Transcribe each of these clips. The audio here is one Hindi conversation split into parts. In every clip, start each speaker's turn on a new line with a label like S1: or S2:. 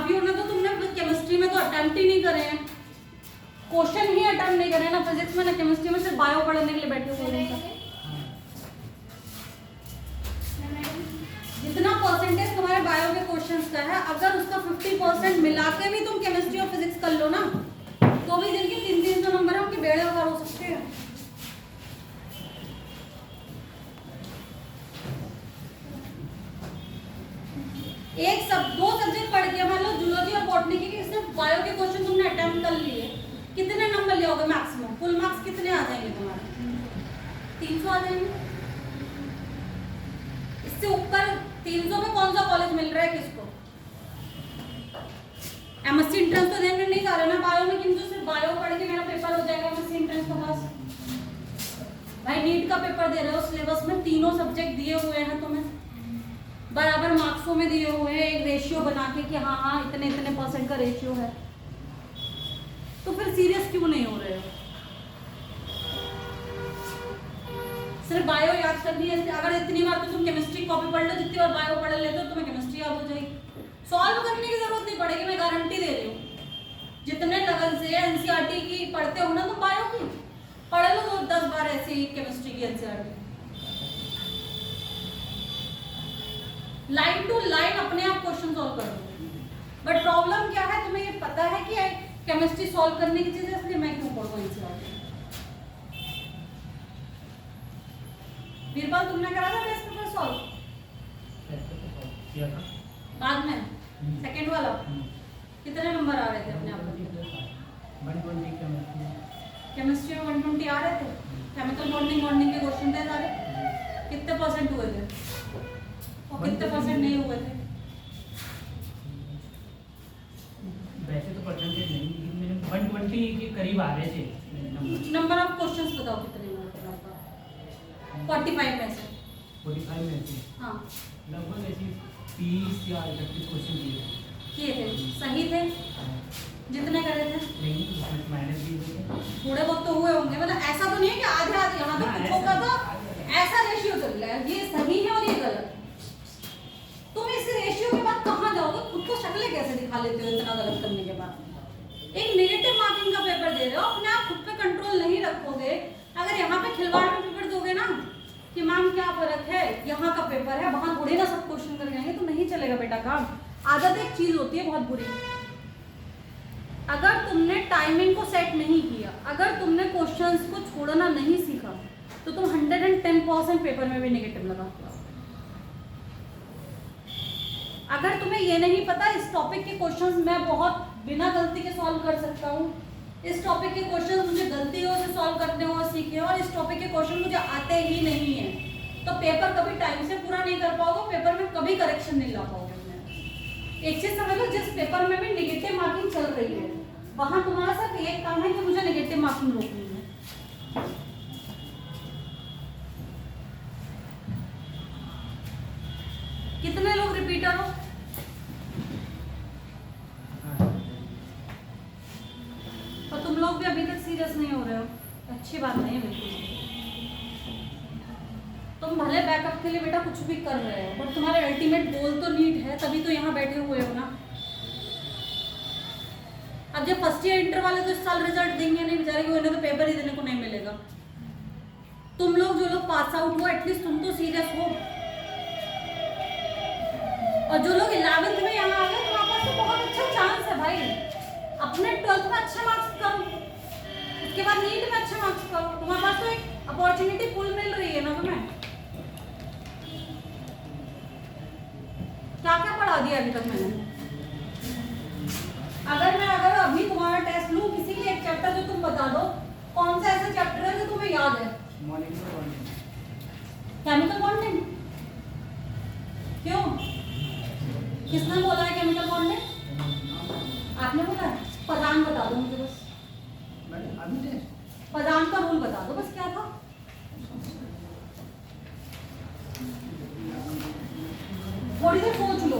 S1: अभी उन्हें तो तुमने केमिस्ट्री में तो अटेम्प्ट ही नहीं करे हैं, क्वेश्चन ही अटेम्प्ट नहीं करे ना फिजिक्स में ना केमिस्ट्री में, सिर्फ बायो पढ़ने के लिए बैठे हुए हैं। जितना परसेंटेज तुम्हारे बायो के क्वेश्चंस का है, अगर उसका 50% मिला के भी तुम केमिस्ट्री और फिजिक्स कर लो ना, तो भी जिनके 300 नंबर है उनके बेड़े पार हो सकते हैं। दो सब्जेक्ट पढ़ के मान लो जूलॉजी और बॉटनी के सिर्फ बायो के क्वेश्चन तुमने अटेम्प्ट कर लिए, कितने नंबर लोगे मैक्सिमम? फुल मार्क्स कितने आ जाएंगे तुम्हारे? 300 आ जाएंगे। इससे ऊपर 300 में कौन सा कॉलेज मिल रहा है किसको? एमएससी एंट्रेंस तो देने नहीं जा रहे ना बायो में, किंतु सिर्फ बायो पढ़ के मेरा पेपर हो जाएगा एमएससी एंट्रेंस का पास। भाई नीट का पेपर दे रहे हो, सिलेबस में तीनों सब्जेक्ट दिए हुए हैं तुम्हें, बराबर मार्क्सों में दिए हुए हैं, एक रेशियो बना के कि हाँ हाँ इतने इतने % का रेशियो है, तो फिर सीरियस क्यों नहीं हो रहे हो? सिर्फ बायो याद करनी है। अगर इतनी बार तो तुम केमिस्ट्री कॉपी पढ़ लो, जितनी बार बायो पढ़ लेते हो तुम्हें केमिस्ट्री याद हो जाएगी, सॉल्व करने की जरूरत नहीं पड़ेगी, मैं गारंटी दे रही हूँ। जितने लगन से एनसीईआरटी की पढ़ते हो ना, तो बायो की पढ़ लो तो 10 बार ऐसे ही केमिस्ट्री की एनसीईआरटी, लाइन टू लाइन अपने आप क्वेश्चन सॉल्व कर दो। बट प्रॉब्लम क्या है, तुम्हें ये पता है कि केमिस्ट्री सॉल्व करने की चीज है, इसलिए मैं क्यों पढ़ूं एनसीईआरटी? बीरबल तुमने करा था टेस्ट पेपर सॉल्व?
S2: किया था
S1: बाद में सेकंड वाला कितने नंबर आ रहे थे अपने आप में?
S2: 120
S1: केमिस्ट्री में 120 आ रहे थे। केमिकल बॉन्डिंग के क्वेश्चन थे सारे, कितने % हुए थे और कितने % नहीं हुए थे?
S2: वैसे तो परसेंटेज नहीं, लेकिन मेरे 120 के करीब आ रहे थे
S1: नंबर ऑफ क्वेश्चंस बताओ कितने हुए थे लगभग? 45 में से
S2: 45 में से
S1: हाँ
S2: लगभग ऐसी 30 या 31 क्वेश्चन
S1: किए थे, सही थे जितने करे थे?
S2: नहीं, उसमें माइनस भी हुए थे,
S1: थोड़े बहुत तो हुए होंगे, मतलब ऐसा तो नहीं है कि आधे आधे यहाँ पे कुछ होगा तो ऐसा रेशियो चल रहा है, ये सही है और ये गलत है। तुम इस रेशियो के बाद कहाँ जाओगे? खुद को शक्लें कैसे दिखा लेते हो इतना गलत करने के बाद? एक नेगेटिव मार्किंग का पेपर दे रहे हो, अपने आप खुद पे कंट्रोल नहीं रखोगे। अगर यहाँ पे खिलवाड़ में पेपर दोगे ना कि मैम क्या फर्क है, यहाँ का पेपर है वहां थोड़ी ना सब क्वेश्चन कर जाएंगे, तो नहीं चलेगा बेटा काम। आदत एक चीज होती है बहुत बुरी, अगर तुमने टाइमिंग को सेट नहीं किया, अगर तुमने क्वेश्चंस को छोड़ना नहीं सीखा, तो तुम 110% पेपर में भी नेगेटिव लगाते हो। अगर तुम्हें ये नहीं पता इस टॉपिक के क्वेश्चंस मैं बहुत बिना गलती के सॉल्व कर सकता हूँ, इस टॉपिक के क्वेश्चंस मुझे गलतियों से सॉल्व करने हो सीखे, और इस टॉपिक के क्वेश्चन मुझे आते ही नहीं है, तो पेपर कभी टाइम से पूरा नहीं कर पाओगे, पेपर में कभी करेक्शन नहीं ला पाओगे। एक चीज समझ लो, जिस पेपर में भी नेगेटिव मार्किंग चल रही है वहां तुम्हारा सिर्फ एक काम है कि मुझे नेगेटिव मार्किंग रोकनी है। कितने लोग रिपीटर हो? और तुम लोग भी अभी तक सीरियस नहीं हो रहे हो, अच्छी बात नहीं है बिल्कुल। तुम भले बैकअप के लिए बेटा कुछ भी कर रहे हो, बट तुम्हारे अल्टीमेट गोल तो नीट है, तभी तो यहाँ बैठे हुए हो ना। अब जब फर्स्ट ईयर इंटर वाले तो इस साल रिजल्ट देंगे नहीं बेचारे, कि उन्हें तो पेपर ही देने को नहीं मिलेगा। तुम लोग जो लोग पास आउट हो, एटलीस्ट तुम तो सीरियस हो। और जो लोग 11th में यहाँ आ गए, तुम्हारे पास तो बहुत अच्छा चांस है भाई, अपने 12th में अच्छे मार्क्स करो, उसके बाद नीट में अच्छे मार्क्स करो, तुम्हारे पास तो एक अपॉर्चुनिटी फुल मिल रही है ना तुम्हें। क्या क्या पढ़ा दिया अभी तक मैंने? अगर अभी तुम्हारा टेस्ट लूं, किसी भी एक चैप्टर जो तुम बता दो, कौन सा ऐसा चैप्टर है जो तुम्हें याद है? Chemical bonding. क्यों? किसने बोला है केमिकल बॉन्डिंग? आपने बोला है? पदान बता दो मुझे बस, पदान का रूल बता दो बस, क्या था? थोड़ी देर सोच लो,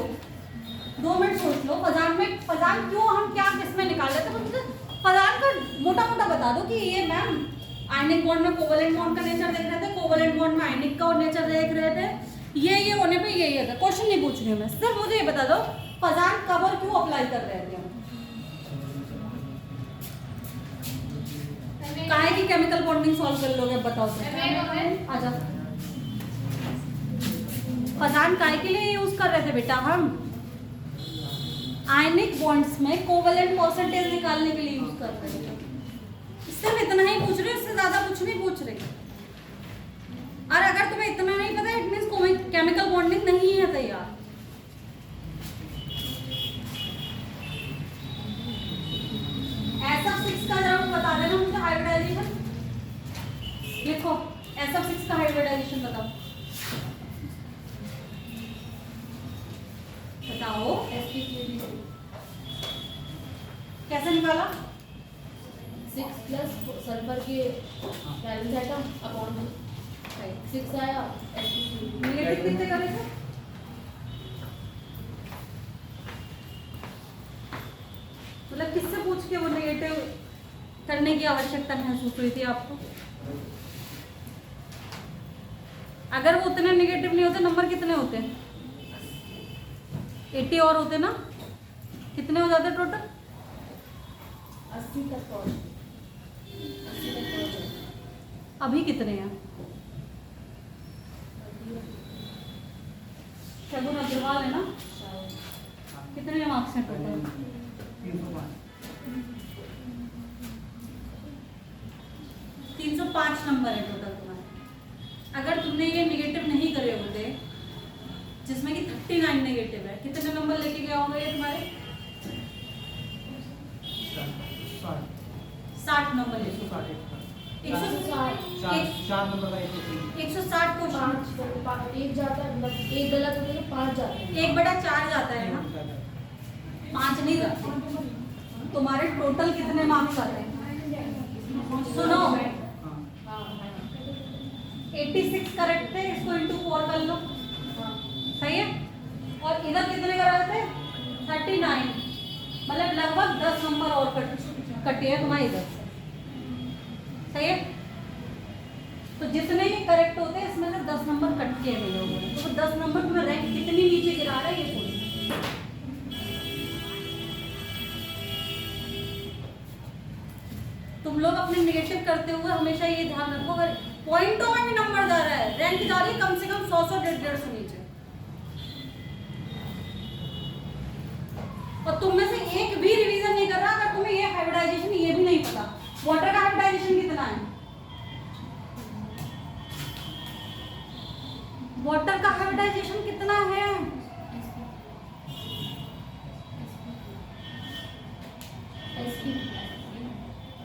S1: 2 मिनट सोच लो, पदान क्यों हम क्या किसमें निकाल लेते हैं, मुझे पदान का मोटा मोटा बता दो कि ये मैम आयनिक बॉन्ड में कोवेलेंट बॉन्ड का नेचर देख रहे थे, कोवेलेंट बॉन्ड में आयनिक का नेचर देख रहे थे, ये होने पे ये था। क्वेश्चन नहीं पूछ रही हूँ मैं, सिर्फ मुझे ये बता दो पदान कब और क्यों वो अप्लाई कर रहे थे हम। काहे की केमिकल बॉन्डिंग सॉल्व कर लोगे बताओ तो। आजा फजान काहे के लिए यूज कर रहे थे बेटा हम? आयनिक बॉन्ड्स में कोवेलेंट परसेंटेज निकालने के लिए यूज कर रहे थे। इससे हम इतना ही पूछ रहे, इससे ज्यादा कुछ नहीं पूछ रहे। और अगर तुम्हें इतना नहीं पता इट मींस केमिकल बॉन्डिंग नहीं है तैयार। SF6 का जरा बता देना मुझे हाइब्रिडाइजेशन। लिखो SF6 का हाइब्रिडाइजेशन बताओ। बताओ कैसे निकाला?
S3: 6 प्लस सल्फर के वैलेंस आइटम अपॉन 6 आया।
S1: नेगेटिव कितने करे थे? मतलब किससे पूछ के वो नेगेटिव करने की आवश्यकता महसूस हुई थी आपको? अगर वो उतने नेगेटिव नहीं होते, नंबर कितने होते? 80 और होते ना, कितने हो जाते टोटल?
S3: 80 तक पहुंच।
S1: अभी कितने हैं? शगुन अग्रवाल है ना, कितने मार्क्स हैं टोटल? 305 नंबर है टोटल तुम्हारे। अगर तुमने ये नेगेटिव नहीं करे होते, जिसमें कि 39 नेगेटिव है, कितने नंबर लेके गया होगा ये तुम्हारे? 60 नंबर लेके। 160 क्वेश्चन।
S3: एक जाता है, मतलब एक गलत होने में 5 जाते हैं।
S1: 1/4 जाता है ना, 5 नहीं जाते। तुम्हारे टोटल कितने मार्क्स आते हैं? सुनो, 86 करेक्ट थे, इसको इंटू 4 कर लो, सही है। और इधर कितने कर रहे थे? 39, मतलब लगभग 10 नंबर और कटे हैं तुम्हारे इधर से, सही है। तो जितने ही करेक्ट होते हैं इसमें से 10 नंबर कट के मिले हुए हैं। तो 10 नंबर तुम्हें रैंक कितनी नीचे गिरा रहा है ये बोलो। तुम लोग अपने नेगेटिव करते हुए हमेशा ये ध्यान रखो, अगर पॉइंटों में भी नंबर जा रहा है, रैंक जा रही है कम से कम 100 150 नीचे। और तुम में से एक भी रिवीजन नहीं कर रहा अगर तुम्हें ये हाइब्रिडाइजेशन ये भी नहीं पता। वाटर का हाइब्रिडाइजेशन कितना है? वाटर का हाइब्रिडाइजेशन कितना है?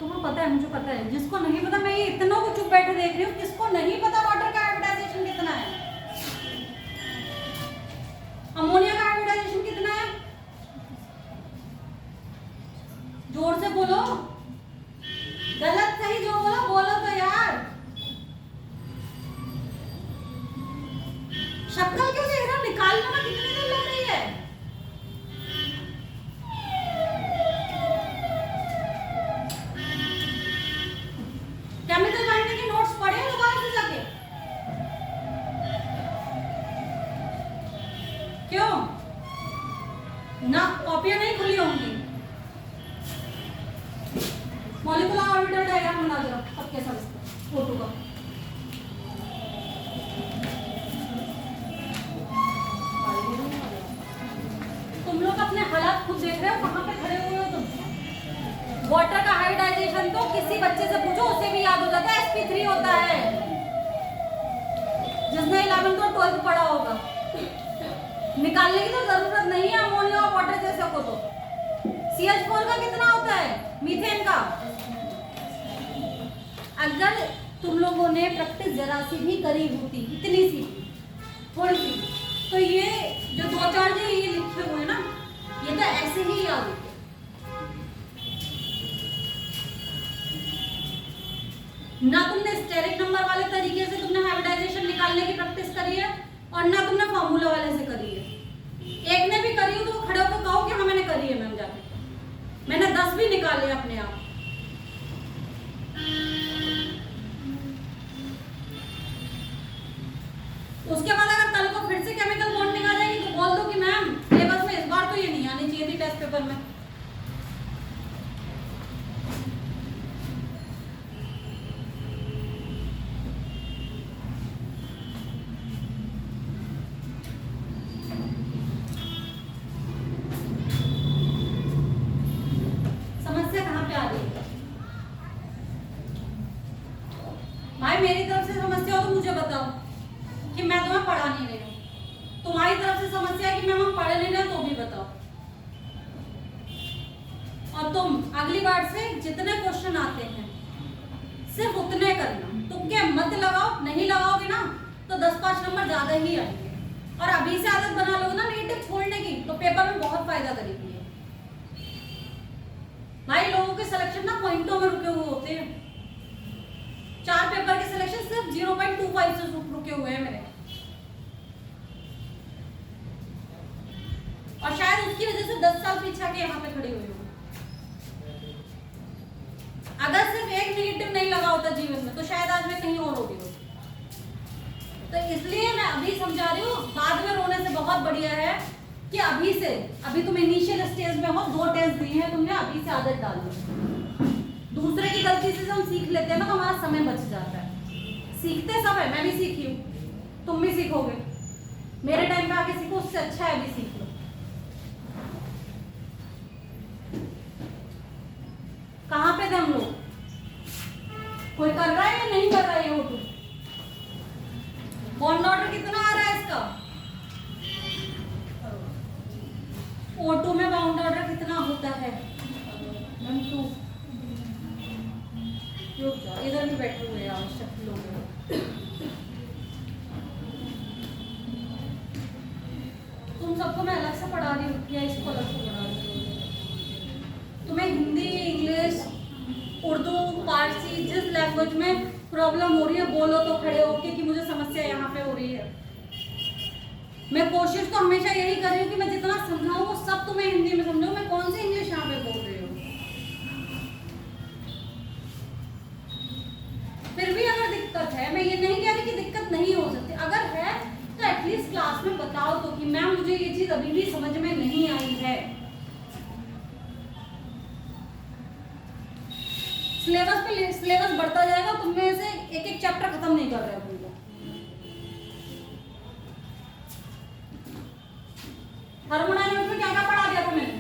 S1: तुम्हें पता है, मुझे पता है। जिसको नहीं पता, मैं ये इतनों को चुप बैठे देख रही हूँ, किसको नहीं पता वाटर का हाइब्रिडाइजेशन कितना है? अमोनिया का हाइब्रिडाइजेशन कितना है? जोर से बोलो, गलत सही जो बोलो बोलो तो यार। शक्ल क्यों देख रहा हो? निकालने में कितनी देर लग रही है? केमिकल बाइंडिंग के नोट्स पढ़े हैं दोबारा से जाके? क्यों ना? कॉपियां नहीं खुली होंगी। मॉलिक्यूलर ऑर्बिटल डायग्राम बना दो सबके सब फोटो का। तुम लोग अपने हालात खुद देख रहे हो, कहाँ पे खड़े हुए हो तुम? वाटर का हाइब्रिडाइजेशन तो किसी बच्चे से पूछो, उसे भी याद हो जाता है। sp3 होता है, जिसने 11th और 12th पढ़ा होगा। निकालने की तो जरूरत नहीं है अमोनिया और वाटर जैसे को। तो CH4 का कितना होता है? मीथेन का। अगर तुम लोगों ने प्रैक्टिस जरा सी भी करी होती, इतनी सी थोड़ी सी, तो ये जो 2-4 जो ये लिखे हुए ना, ये तो ऐसे ही याद होते। ना तुमने स्टेरिक नंबर वाले तरीके से तुमने हाइब्रिडाइजेशन निकालने की प्रैक्टिस करी है, और ना तुमने फार्मूला वाले से करी है। एक ने भी करी हो तो खड़े होकर कहो कि हाँ मैंने करी है मैम, जाके मैंने 10 भी निकाले अपने आप। उसके बाद अगर कल को फिर से केमिकल बॉन्डिंग आ जाएगी तो बोल दो कि मैम सिलेबस में इस बार तो ये नहीं आनी चाहिए थी टेस्ट पेपर फिर मैं। समस्या कहाँ पे आ रही है भाई? मेरी तरफ से समस्या हो तो मुझे बताओ कि मैं तुम्हें पढ़ा नहीं रही हूँ। तुम्हारी तरफ से समस्या है कि मैं हम पढ़ नहीं रहे तो भी बताओ। और तुम अगली बार से जितने क्वेश्चन आते हैं सिर्फ उतने करना, तुक्के मत लगाओ। नहीं लगाओगे ना तो 10-5 नंबर ज्यादा ही आएंगे। और अभी से आदत बना लो ना नेगेटिव छोड़ने की, तो पेपर में बहुत फायदा करेगी ये। भाई लोगों के सिलेक्शन ना पॉइंटों में रुके हुए होते हैं। 4 पेपर के सिलेक्शन सिर्फ 0.25 से रुके हुए हैं मेरे। और शायद उसकी वजह से 10 साल पीछे आके यहाँ पे खड़ी हुई हूँ। अगर सिर्फ एक नेगेटिव नहीं लगा होता जीवन में तो शायद आज मैं कहीं और होती हूँ। तो इसलिए मैं अभी समझा रही हूँ, बाद में रोने से बहुत बढ़िया है कि अभी से, अभी तुम इनिशियल स्टेज में हो, 2 टेस्ट दिए हैं तुमने, अभी से आदत डालो। दूसरे की गलती से हम सीख लेते हैं ना तो हमारा समय बच जाता है। सीखते सब है, मैं भी सीखी हूँ, तुम भी सीखोगे। मेरे टाइम पे आके सीखो, उससे अच्छा है अभी सीख लो। कहाँ पे थे हम लोग? कोई कर रहा है या नहीं कर रहा है? ये बॉन्ड ऑर्डर कितना आ रहा है इसका? O2 में बाउंड ऑर्डर कितना होता है? 2। इधर भी बैठे हुए आवश्यक लोग। तुम सबको मैं अलग से पढ़ा रही हूँ या इसको अलग से पढ़ा रही हूँ? तुम्हें हिंदी, इंग्लिश, उर्दू, फारसी, जिस लैंग्वेज में प्रॉब्लम हो रही है बोलो तो खड़े होके कि मुझे समस्या यहाँ पे हो रही है। मैं कोशिश तो हमेशा यही कर रही हूँ कि मैं जितना समझाऊँ वो सब तुम्हें हिंदी में समझाऊँ। मैं कौन सी इंग्लिश यहाँ पे बोल रही हूँ? फिर भी अगर दिक्कत है, मैं ये नहीं कह रही कि दिक्कत नहीं हो सकती, अगर है तो एटलीस्ट क्लास में बताओ तो कि मैम मुझे ये चीज अभी भी समझ में नहीं आई है। सिलेबस बढ़ता जाएगा, तुम में से एक चैप्टर खत्म नहीं कर रहे हो। थर्मोडायनामिक्स में क्या क्या पढ़ा दिया था मैंने?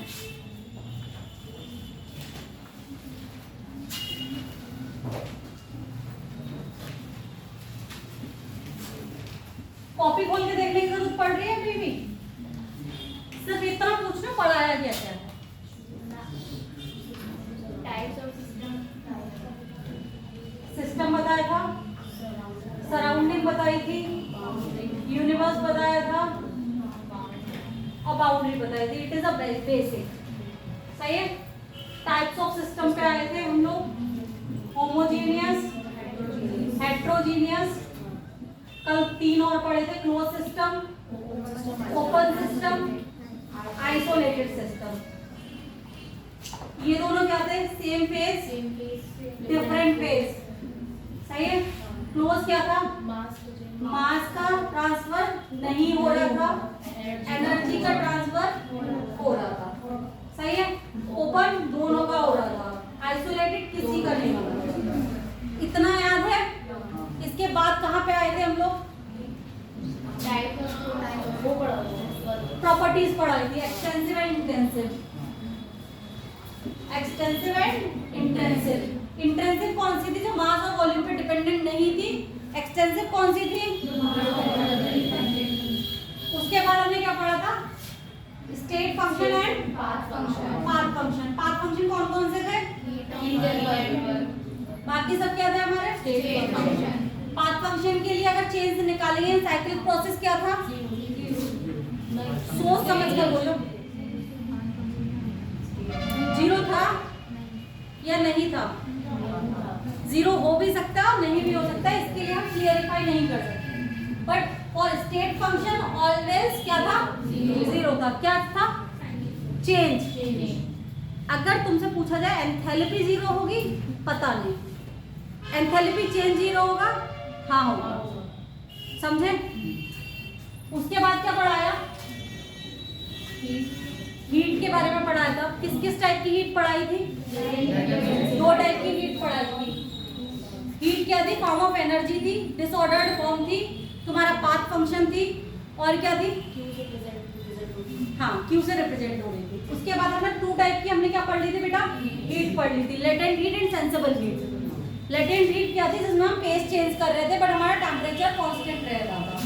S1: कॉपी खोल के देखने की जरूरत पड़ रही है अभी भी? सिर्फ इतना पूछना पढ़ाया गया क्या है? सिस्टम बताया था, सराउंडिंग बताई थी, यूनिवर्स बताया था और बाउंड्री बताई थी। It is a basic. सही है। टाइप्स ऑफ सिस्टम पे आए थे हम लोग, होमोजीनियस, हेट्रोजीनियस, कल 3 और पढ़े थे, close system, open system, isolated system. ये दोनों क्या थे? Same phase, different phase. सही है। क्लोज क्या था? मास का ट्रांसफर नहीं हो रहा था, एनर्जी का ट्रांसफर हो रहा था। सही है। ओपन दोनों का हो रहा था, आइसोलेटेड किसी का नहीं हो रहा था। इतना याद है। इसके बाद कहाँ पे आए थे हम लोग? प्रॉपर्टीज पढ़ाई थी, extensive and intensive. Extensive and intensive. Intensive कौन सी थी? जो मास और वॉल्यूम पे डिपेंडेंट नहीं थी। एक्सटेंसिव कौन सी थी? उसके बाद हमने क्या पढ़ा था? State function and path function. Path function कौन कौन से थे? बाकी सब क्या थे हमारे? State function. पाथ फंक्शन के लिए अगर चेंज निकालेंगे, साइक्लिक प्रोसेस क्या था? सोच समझ कर बोलो। 0 था या नहीं था? 0 हो भी सकता है और नहीं भी हो सकता है, इसके लिए हम क्लियरिफाई नहीं कर सकते। But for state function always क्या था? 0 था। क्या था? चेंज। अगर तुमसे पूछा जाए एंथैल्पी 0 होगी, पता नहीं। एंथैल्पी चेंज 0 होगा? हाँ होगा। समझे? उसके बाद क्या पढ़ाया? हीट के बारे में पढ़ाया था। किस किस टाइप की हीट पढ़ाई थी? 2 टाइप की हीट पढ़ाई थी। हीट क्या थी? फॉर्म ऑफ एनर्जी थी, डिसऑर्डर्ड फॉर्म थी, तुम्हारा पाथ फंक्शन थी, और क्या थी? हाँ, क्यू से रिप्रेजेंट हो रही थी। उसके बाद हमने 2 टाइप की हमने क्या पढ़ ली थी बेटा? हीट पढ़ ली थी, latent heat and sensible heat. Latent heat क्या थी? जिसमें हम फेस चेंज कर रहे थे बट हमारा टेम्परेचर कांस्टेंट रह रहा था,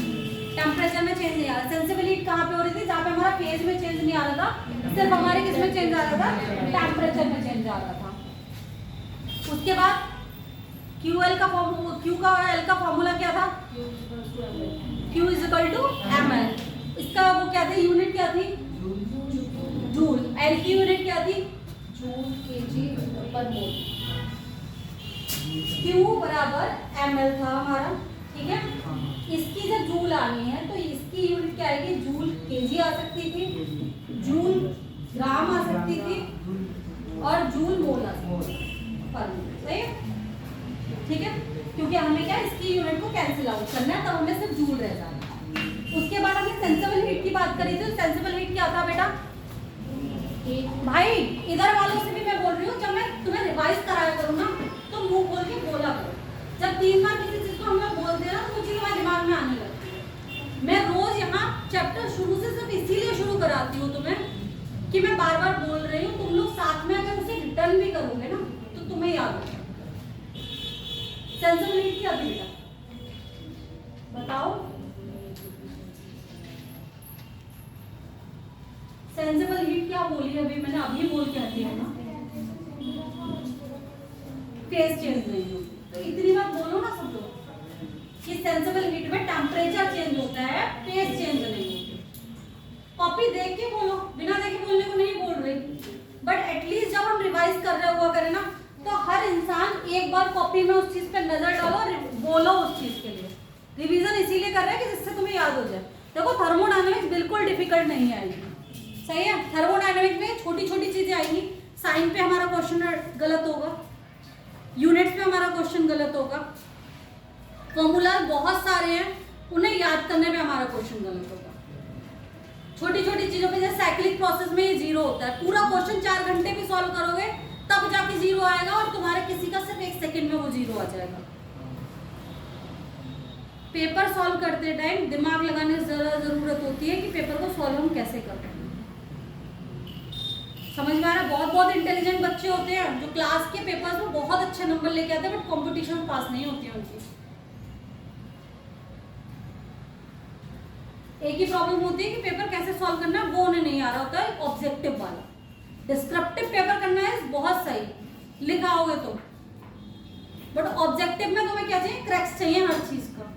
S1: टेम्परेचर में चेंज नहीं आ रहा। सेंसिबल हीट कहाँ पे हो रही थी? जहाँ पे हमारा फेज में चेंज नहीं आ रहा था, सिर्फ हमारे किस में चेंज आ रहा था? टेम्परेचर में चेंज आ रहा था। उसके बाद QL का फॉर्मूला, Q का और L का फॉर्मूला क्या था? Q is equal to ml। इसका वो क्या थी? यूनिट क्या थी? जूल। L की यूनिट क्या थी?
S3: जूल केजी पर मोल।
S1: Q बराबर ml था हमारा, ठीक है। इसकी जब जूल आनी है तो इसकी यूनिट क्या आएगी? जूल केजी आ सकती थी, जूल ग्राम आ सकती थी, और जूल मोल आ सकती थी पर मोल। सही है, ठीक है। क्योंकि हमें क्या इसकी यूनिट को कैंसिल आउट करना है, तब हमें सिर्फ जूल रह जाना। उसके बाद हमने सेंसिबल हीट की बात करी थी। सेंसिबल हीट क्या था बेटा? भाई इधर वालों से भी मैं बोल रही हूँ, जब मैं तुम्हें रिवाइज कराया करूँ ना तो मुंह खोल के बोला करो। जब 3 बार किसी चीज को हम लोग बोलते हैं ना तो वो चीज हमारे दिमाग में आने लगती है। मैं रोज यहाँ चैप्टर शुरू से सिर्फ इसीलिए शुरू कराती हूँ तुम्हें कि मैं बार बार बोल रही हूँ, तुम लोग साथ में अगर उसे रिटर्न भी करोगे ना तो तुम्हें याद होगा। सेंसिबल हीट क्या थी बेटा? बताओ। सेंसिबल हीट क्या बोली अभी मैंने? अभी बोल के हटी है ना, फेज चेंज नहीं होती। तो इतनी बात बोलो ना सब लोग कि सेंसिबल हीट में टेम्परेचर चेंज होता है, फेज चेंज नहीं होती। कॉपी देख के बोलो, बिना देखे बोलने को नहीं बोल रही, बट एटलीस्ट जब हम रिवाइज कर रहे हुआ करें ना तो हर इंसान एक बार कॉपी में उस चीज पे नजर डालो और बोलो उस चीज के लिए। रिवीजन इसीलिए कर रहे हैं कि जिससे तुम्हें याद हो जाए। देखो थर्मोडायनेमिक्स बिल्कुल डिफिकल्ट नहीं आएगी, सही है। थर्मोडायनेमिक्स में छोटी छोटी चीजें आएंगी। साइन पे हमारा क्वेश्चन गलत होगा, यूनिट्स पे हमारा क्वेश्चन गलत होगा, फॉर्मूला बहुत सारे हैं उन्हें याद करने में हमारा क्वेश्चन गलत होगा। छोटी छोटी चीजों पे जैसे साइक्लिक प्रोसेस में ये 0 होता है, पूरा क्वेश्चन 4 घंटे भी सॉल्व करोगे तब जाके 0 आएगा, और तुम्हारे किसी का सिर्फ 1 सेकंड में वो 0 आ जाएगा। पेपर सॉल्व करते टाइम दिमाग लगाने की जरूरत होती है कि पेपर को सॉल्व हम कैसे करते हैं। समझ में आ रहा है? बहुत बहुत इंटेलिजेंट बच्चे होते हैं जो क्लास के पेपर्स में बहुत अच्छे नंबर लेके आते हैं बट कंपटीशन में पास नहीं होती है उनकी। एक ही प्रॉब्लम होती है कि पेपर कैसे सॉल्व करना है वो उन्हें नहीं आ रहा होता है, ऑब्जेक्टिव वाला। डिस्क्रिप्टिव पेपर करना है बहुत सही, लिखाओगे तो, बट ऑब्जेक्टिव में तुम्हें क्या चाहिए? क्रैक्स चाहिए हर चीज का।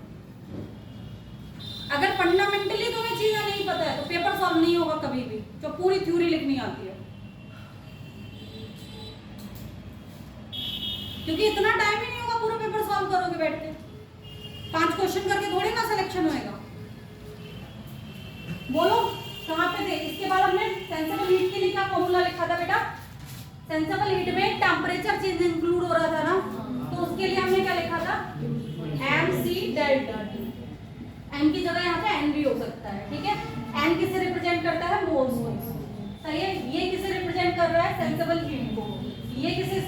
S1: अगर फंडामेंटली तुम्हें चीजें नहीं पता है तो पेपर सॉल्व नहीं होगा कभी भी, जो पूरी थ्योरी लिखनी आती है। क्योंकि इतना टाइम ही नहीं होगा पूरा पेपर सॉल्व करोगे बैठ के। 5 क्वेश्चन करके थोड़ी ना सिलेक्शन होएगा। बोलो कहाँ पे थे? इसके बाद हमने सेंसिबल हीट के लिए क्या फॉर्मूला लिखा था बेटा? सेंसिबल हीट में टेम्परेचर चेंज इंक्लूड हो रहा था ना, तो उसके लिए हमने क्या लिखा था? mc delta T. n की जगह यहाँ पे n भी हो सकता है, ठीक है। n किसे रिप्रेजेंट करता है? मोल्स को, सही है। ये किसे रिप्रेजेंट कर रहा है? सेंसिबल हीट को। ये किसे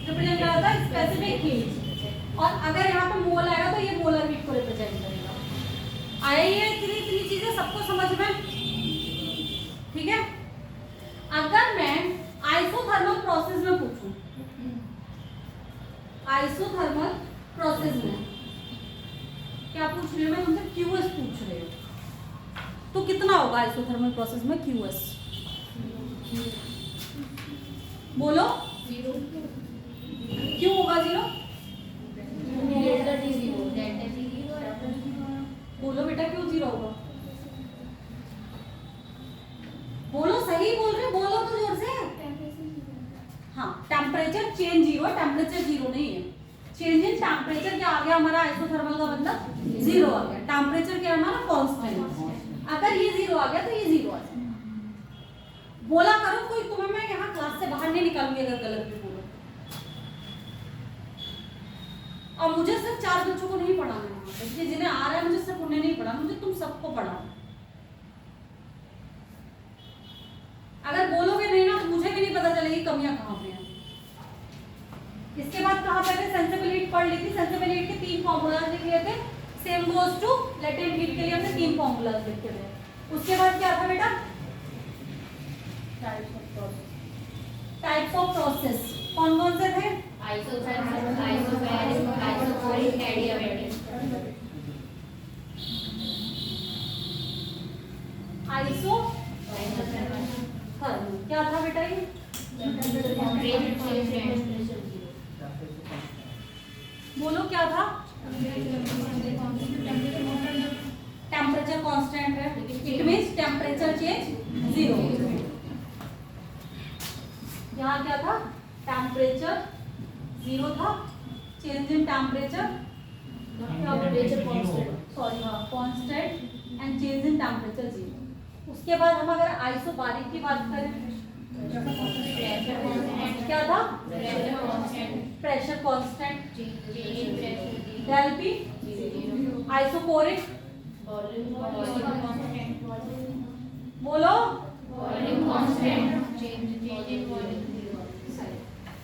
S1: रिप्रेजेंट कर रहा था? Specific heat. और अगर यहाँ पे मोल आएगा तो ये मोलर हीट को रिप्रेजेंट करेगा। आया ये इतनी चीजें सबको समझ में, ठीक है। अगर मैं आइसोथर्मल प्रोसेस में पूछूं, आइसोथर्मल प्रोसेस में क्या पूछ रही हूँ मैं तुमसे? QS पूछ रही हूँ, तो कितना होगा आइसोथर्मल प्रोसेस में QS? बोलो
S3: 0।
S1: क्यों होगा 0?
S3: Delta T 0, delta T 0।
S1: बोलो बेटा क्यों 0 होगा? बोलो, सही बोल रहे, बोलो तो जोर से। हाँ, टेम्परेचर चेंज 0 है, टेम्परेचर 0 नहीं है। चेंज इन टेम्परेचर क्या आ गया हमारा? आइसोथर्मल का मतलब 0 आ गया। टेम्परेचर क्या हमारा? कांस्टेंट। अगर ये 0 आ गया तो ये 0 आ जाएगा। बोला करो, कोई तुम्हें मैं यहाँ क्लास से बाहर नहीं निकालूंगी अगर गलत भी बोलो। और मुझे सिर्फ 4 बच्चों को नहीं पढ़ाना है, इसलिए जिन्हें आ रहा है मुझे सिर्फ उन्हें नहीं पढ़ाना, मुझे तुम सबको पढ़ाना। अगर कहाँ पे थे, सेंसिबल हीट पढ़ ली थी, सेंसिबल हीट के 3 फॉर्मूलाज लिख लिए थे। Same goes to latent heat के लिए हमने 3 फॉर्मूलाज लिखे थे। उसके बाद क्या था बेटा, टाइप्स ऑफ प्रोसेस कौन कौन से थे,
S3: isothermal, isobaric, isochoric, adiabatic.
S1: Iso
S3: isothermal
S1: thermal क्या था बेटा ये,
S3: टेम्परेचर चेंज,
S1: बोलो क्या था, टेम्परेचर कांस्टेंट है, इट मींस टेम्परेचर चेंज 0। यहाँ क्या था, टेम्परेचर 0 था, चेंज इन टेम्परेचर सॉरी हाँ constant and change in temperature 0। उसके बाद हम अगर आइसोबारिक की बात करें क्या था, pressure constant del P, isochoric बोलो,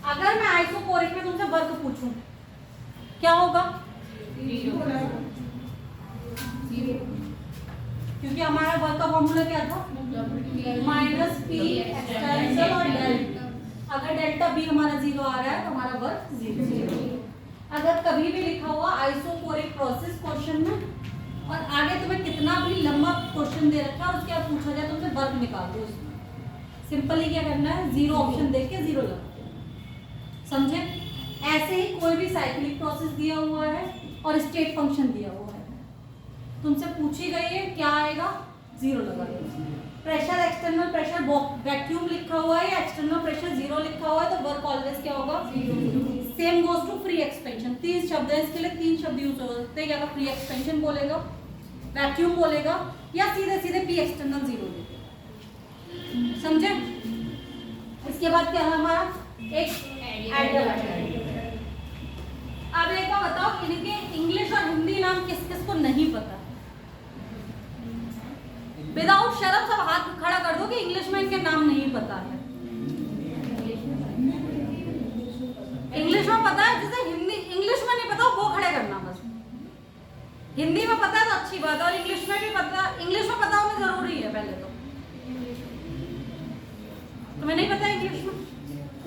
S1: अगर मैं आइसोकोरिक में तुमसे वर्क पूछूं क्या होगा, क्योंकि हमारा वर्क का फॉर्मूला क्या था, माइनस पी एक्सटेंशन और डेल्टा। अगर डेल्टा बी हमारा 0 आ रहा है तो हमारा वर्क 0। अगर कभी भी लिखा हुआ आइसोकोरिक प्रोसेस क्वेश्चन में और आगे तुम्हें कितना भी लंबा क्वेश्चन दे रखा है और उसके बाद पूछा जाए तुमसे वर्क निकाल दो, उसमें सिंपली क्या करना है, 0 ऑप्शन देख के 0 लगा दो, समझे। ऐसे ही कोई भी साइक्लिक प्रोसेस दिया हुआ है और स्टेट फंक्शन दिया हुआ है, तुमसे पूछी गई है क्या आएगा, 0 लगा दो। प्रेशर एक्सटर्नल प्रेशर वैक्यूम लिखा हुआ है या एक्सटर्नल प्रेशर 0 लिखा हुआ है तो वर्क ऑलवेज क्या होगा, 0। Same goes to free expansion, 3 शब्द है इसके लिए, 3 शब्द यूज हो सकते हैं, या फ्री एक्सपेंशन बोलेगा, वैक्यूम बोलेगा या सीधे सीधे पी एक्सटर्नल 0 देगा, समझे। इसके बाद क्या है हमारा, एक एडियाबैटिक। अब एक बार बताओ इनके इंग्लिश और हिंदी नाम किस किस को नहीं पता, विदाउट शर्म सब हाथ खड़ा कर दो कि इंग्लिश में इनके नाम नहीं पता है। इंग्लिश में पता है, जैसे हिंदी इंग्लिश में नहीं पता वो खड़े करना बस, हिंदी में पता है तो अच्छी बात है और इंग्लिश में भी पता, इंग्लिश में पता होना जरूरी है पहले तो। तुम्हें नहीं पता इंग्लिश में,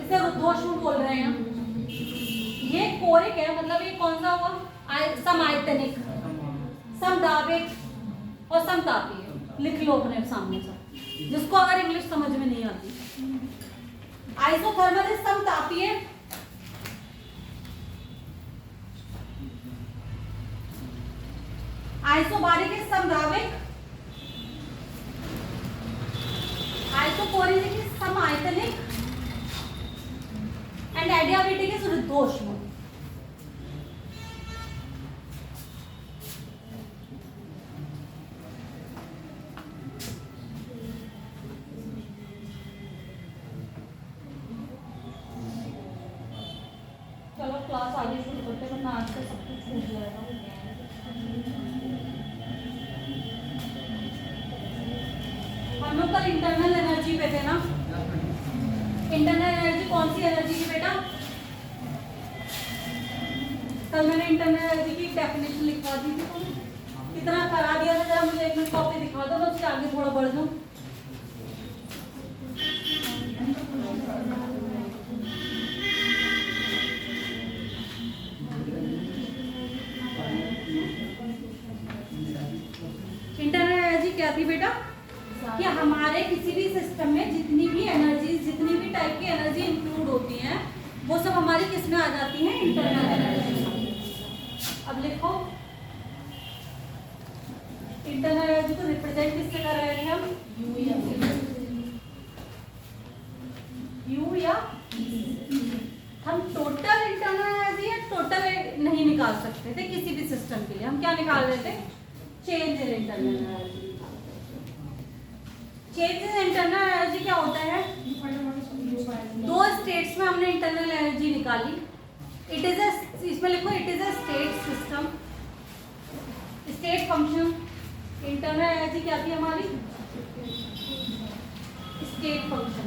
S1: इसे रुद्धोष्म बोल रहे हैं, ये कोरिक है, मतलब ये कौन सा हुआ, समायतनिक, समदाबिक और समतापीय। लिख लो अपने सामने से, जिसको अगर इंग्लिश समझ में नहीं आती। आइसोथर्मल इज समतापीय, आइसोबारिक इज समदाबिक, आइसोकोरिक इज समायतनिक एंड एडियाबैटिक इज रुद्धोष्म। चलो क्लास आगे शुरू करते हैं, वरना आज का सब कुछ छूट जाएगा। हम लोग कल इंटरनल एनर्जी पे थे ना, इंटरनल एनर्जी कौन सी एनर्जी की बेटा, कल मैंने इंटरनल एनर्जी की डेफिनेशन लिखवा दी थी, कितना करा दिया था, जरा मुझे एक मिनट कॉपी दिखा दो, मैं उसके आगे थोड़ा बढ़ जाऊँ। इंटरनल एनर्जी क्या थी बेटा, कि हमारे किसी भी सिस्टम में जितनी भी एनर्जी, जितनी भी टाइप की एनर्जी इंक्लूड होती हैं वो सब हमारी किस में आ जाती हैं, इंटरनल एनर्जी। अब लिखो इंटरनल एनर्जी को रिप्रेजेंट किससे कर रहे हैं हम, यू या हम टोटल इंटरनल एनर्जी या टोटल नहीं निकाल सकते थे किसी भी सिस्टम के लिए, हम क्या निकाल रहे थे, change in internal energy. Change in internal energy क्या होता है, 2 स्टेट्स में हमने इंटरनल एनर्जी निकाली, इट इज ए, इसमें लिखो it is a state system, state function. Internal energy क्या थी हमारी, स्टेट फंक्शन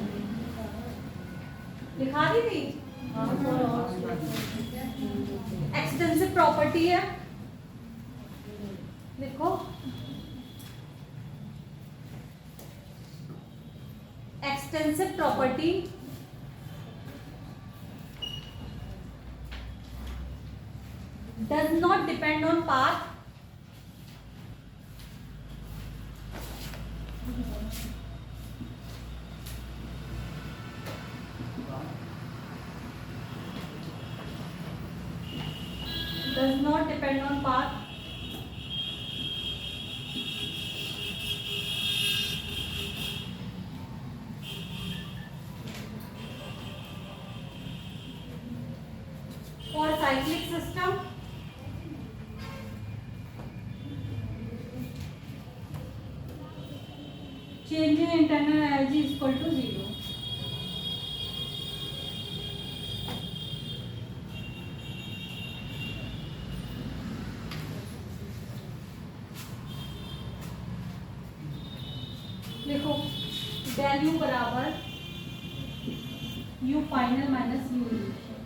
S1: लिखा दी थी, एक्सटेंसिव प्रॉपर्टी है, देखो extensive property does not depend on path does not depend on path or cyclic system change in internal energy is equal to 0. देखो डेल यू बराबर you final minus you initial.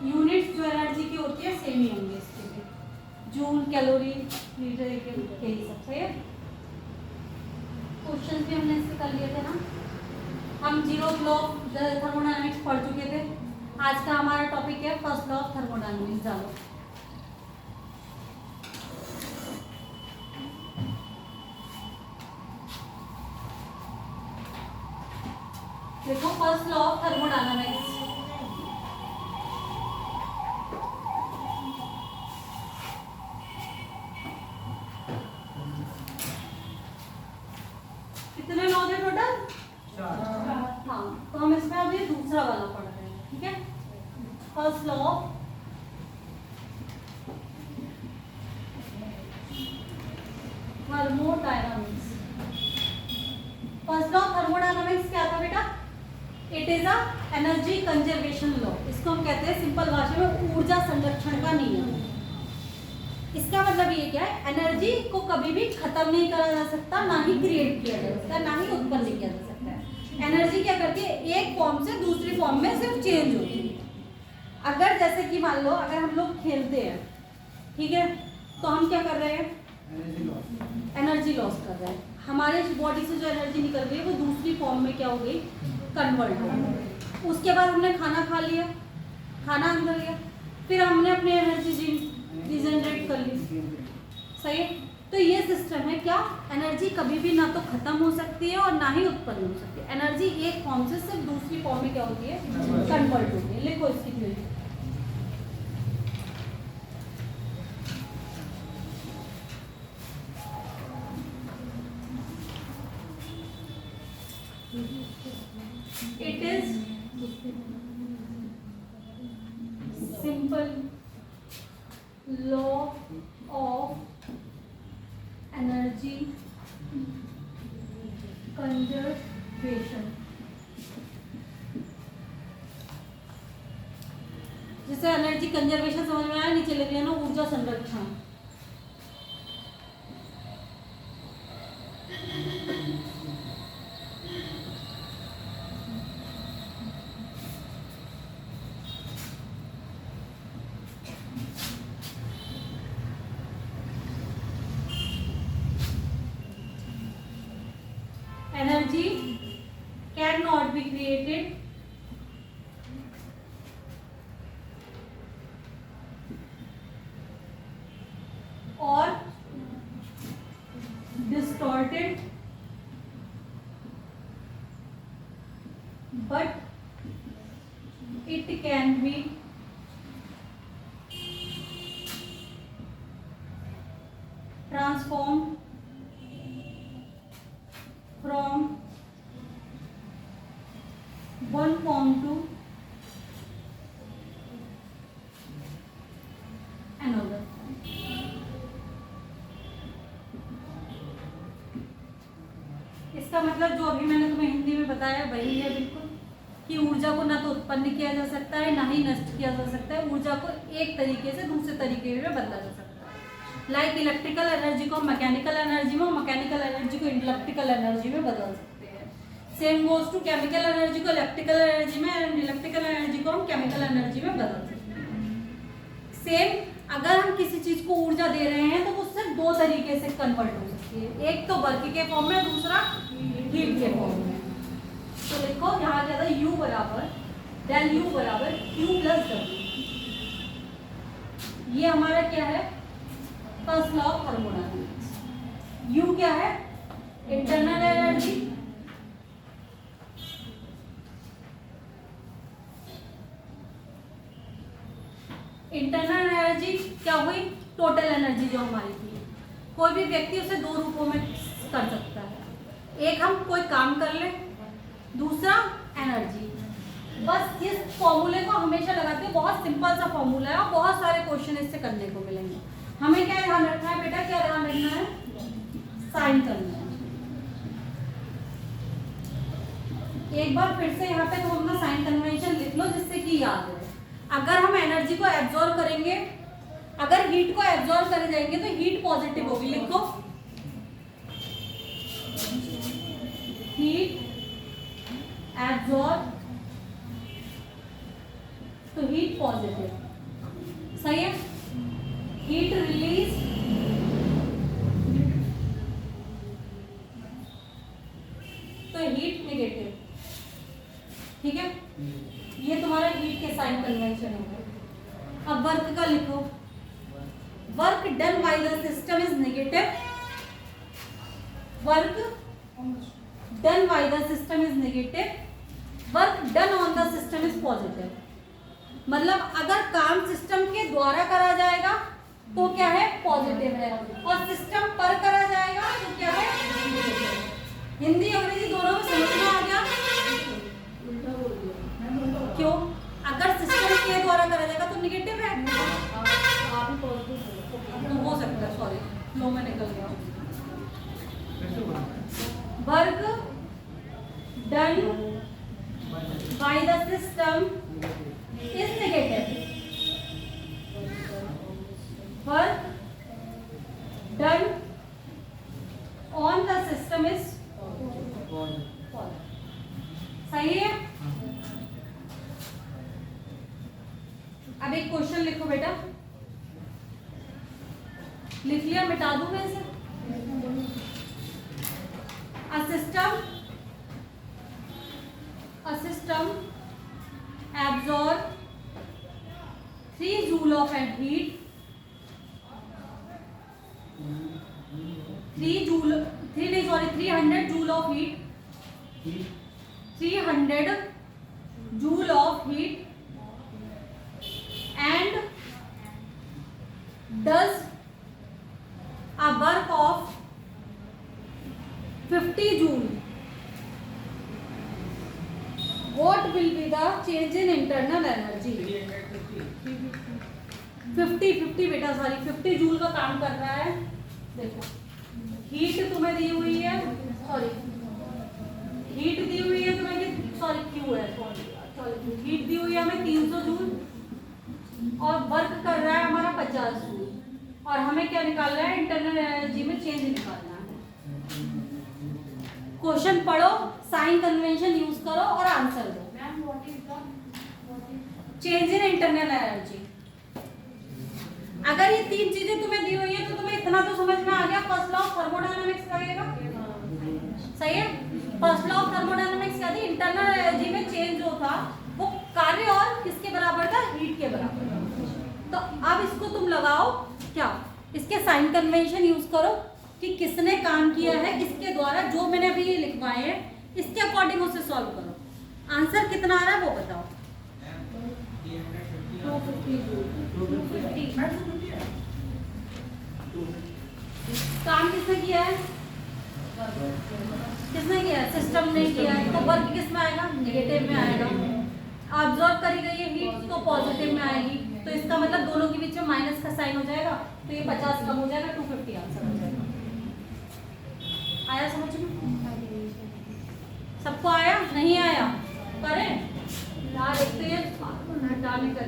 S1: Units जो एनर्जी की होती है सेम ही होंगे इसके भी, जूल कैलोरी लीटर के हिसाब से। क्वेश्चन भी हमने इससे कर लिए थे ना, हम जीरो लॉ ऑफ थर्मोडायनामिक्स पढ़ चुके थे। आज का हमारा टॉपिक है फर्स्ट लॉ ऑफ थर्मोडायनामिक्स। जानो देखो फर्स्ट लॉ ऑफ थर्मोडायनामिक्स, कितने लॉ थे टोटल? हाँ, तो हम इसमें अभी दूसरा वाला पढ़ रहे हैं, ठीक है। First law thermodynamics. First law thermodynamics क्या था बेटा? It is a energy conservation law. इसको हम कहते हैं सिंपल भाषा में ऊर्जा संरक्षण का नियम। इसका मतलब ये क्या है, एनर्जी को कभी भी खत्म नहीं करा जा सकता, ना ही क्रिएट किया जा सकता, ना ही उत्पन्न किया जा सकता है। एनर्जी क्या करती है, एक फॉर्म से दूसरी फॉर्म में सिर्फ चेंज होती है। अगर जैसे कि मान लो अगर हम लोग खेलते हैं, ठीक है, तो हम क्या कर रहे हैं, एनर्जी लॉस कर रहे हैं। हमारे बॉडी से जो एनर्जी निकल रही है वो दूसरी फॉर्म में क्या हो गई, कन्वर्ट हो गई। उसके बाद हमने खाना खा लिया, खाना अंदर गया, फिर हमने अपनी एनर्जी रिजनरेट कर ली, सही है। तो ये सिस्टम है क्या, एनर्जी कभी भी ना तो खत्म हो सकती है और ना ही उत्पन्न हो सकती है। एनर्जी एक फॉर्म से सिर्फ दूसरी फॉर्म में क्या होती है, कन्वर्ट होती है। लिखो इसकी theory. It is simple law of energy conservation। जैसे एनर्जी कंजर्वेशन समझ में आया, नीचे लिख लेना ऊर्जा संरक्षण। Energy cannot be created or distorted, but it can be transformed from one form to another। इसका मतलब जो अभी मैंने तुम्हें हिंदी में बताया वही है बिल्कुल, कि ऊर्जा को ना तो उत्पन्न किया जा सकता है, ना ही नष्ट किया जा सकता है। ऊर्जा को एक तरीके से दूसरे तरीके में बदला जा सकता है। लाइक इलेक्ट्रिकल एनर्जी को मैकेनिकल एनर्जी में, मैकेनिकल एनर्जी को इलेक्ट्रिकल एनर्जी में बदल सकते हैं। Same goes to chemical energy को इलेक्ट्रिकल एनर्जी में एंड इलेक्ट्रिकल एनर्जी को हम केमिकल एनर्जी में बदल सकते हैं। सेम अगर हम किसी चीज को ऊर्जा दे रहे हैं तो वो सिर्फ दो तरीके से कन्वर्ट हो सकती है, एक तो वर्क के फॉर्म में, दूसरा हीट के फॉर्म में। तो देखो यहाँ क्या था, U बराबर डेल U बराबर Q प्लस W। ये हमारा क्या है, first law of thermodynamics. U क्या है, इंटरनल एनर्जी इंटरनल एनर्जी क्या हुई, टोटल एनर्जी जो हमारी थी। कोई भी व्यक्ति उसे दो रूपों में कर सकता है, एक हम कोई काम कर ले, दूसरा एनर्जी। बस इस फॉर्मूले को हमेशा लगाते हैं, बहुत सिंपल सा फॉर्मूला है और बहुत सारे क्वेश्चन इससे करने को मिलेंगे। हमें क्या ध्यान रखना है बेटा, क्या ध्यान रखना है, साइन करना है। एक बार फिर से यहाँ पे तुम अपना साइन कन्वेंशन लिख लो जिससे कि याद रहे। अगर हम एनर्जी को एब्जॉर्ब करेंगे, अगर हीट को एब्जॉर्ब करे जाएंगे तो हीट पॉजिटिव होगी, लिखो हीट एब्जॉर्ब तो हीट पॉजिटिव, सही है। हीट रिलीज तो हीट नेगेटिव, ठीक है। ये तुम्हारा हीट के साइन कन्वेंशन है। अब वर्क का लिखो, work done by the system is negative, work done by the system is negative, work done on the system is positive. मतलब अगर काम सिस्टम के द्वारा करा जाएगा तो क्या है, पॉजिटिव है, और सिस्टम पर करा जाएगा तो क्या है, नेगेटिव। हिंदी अंग्रेजी दोनों में समझ में आ गया? क्यों? अगर सिस्टम के द्वारा करा जाएगा तो नेगेटिव है, तो हो सकता है, सॉरी फ्लो में निकल गया। Work done by the system is negative, work done on the system is positive, सही है। अब एक क्वेश्चन लिखो बेटा, लिख लिया, मिटा दूं मैं इसे। A system absorb 3 joule of heat, 300 joule of heat, 300 joule of heat and does a work of 50 joule. What will be the change in internal energy? 50 बेटा, सॉरी 50 जूल का काम कर रहा है। देखो हीट तुम्हें दी हुई है, सॉरी हीट दी हुई है तुम्हें, सॉरी क्यू है, सॉरी हीट दी हुई है हमें 300 जूल और वर्क कर रहा है हमारा 50 जूल, और हमें क्या निकालना है, इंटरनल एनर्जी में चेंज निकालना है। क्वेश्चन पढ़ो, साइन कन्वेंशन यूज करो और आंसर दो। चेंज इन इंटरनल एनर्जी, अगर ये तीन चीजें तुम्हें दी हुई है तो तुम्हें इतना तो समझ में आ गया, फर्स्ट लॉ ऑफ थर्मोडायनामिक्स लगेगा, सही है। फर्स्ट लॉ ऑफ थर्मोडायनामिक्स क्या थी, इंटरनल एनर्जी में चेंज जो था वो कार्य और किसके बराबर था, हीट के बराबर। तो अब इसको तुम लगाओ, क्या इसके साइन कन्वेंशन यूज करो कि किसने काम किया है, किसके द्वारा, जो मैंने अभी ये लिखवाए हैं इसके अकॉर्डिंग उसे सॉल्व करो। आंसर कितना आ रहा है वो बताओ। 250 काम किसने किया है, किसने किया है, सिस्टम ने किया है, तो वर्क किस में आएगा, नेगेटिव में आएगा। ऑब्जर्व करी गई है हीट तो पॉजिटिव में आएगी, तो इसका मतलब दोनों के बीच में माइनस का साइन हो जाएगा, तो ये 50 कम हो जाएगा, 250 आंसर हो जाएगा। आया समझ में, सबको आया, नहीं आया करें यार, एक तो ये हटाने का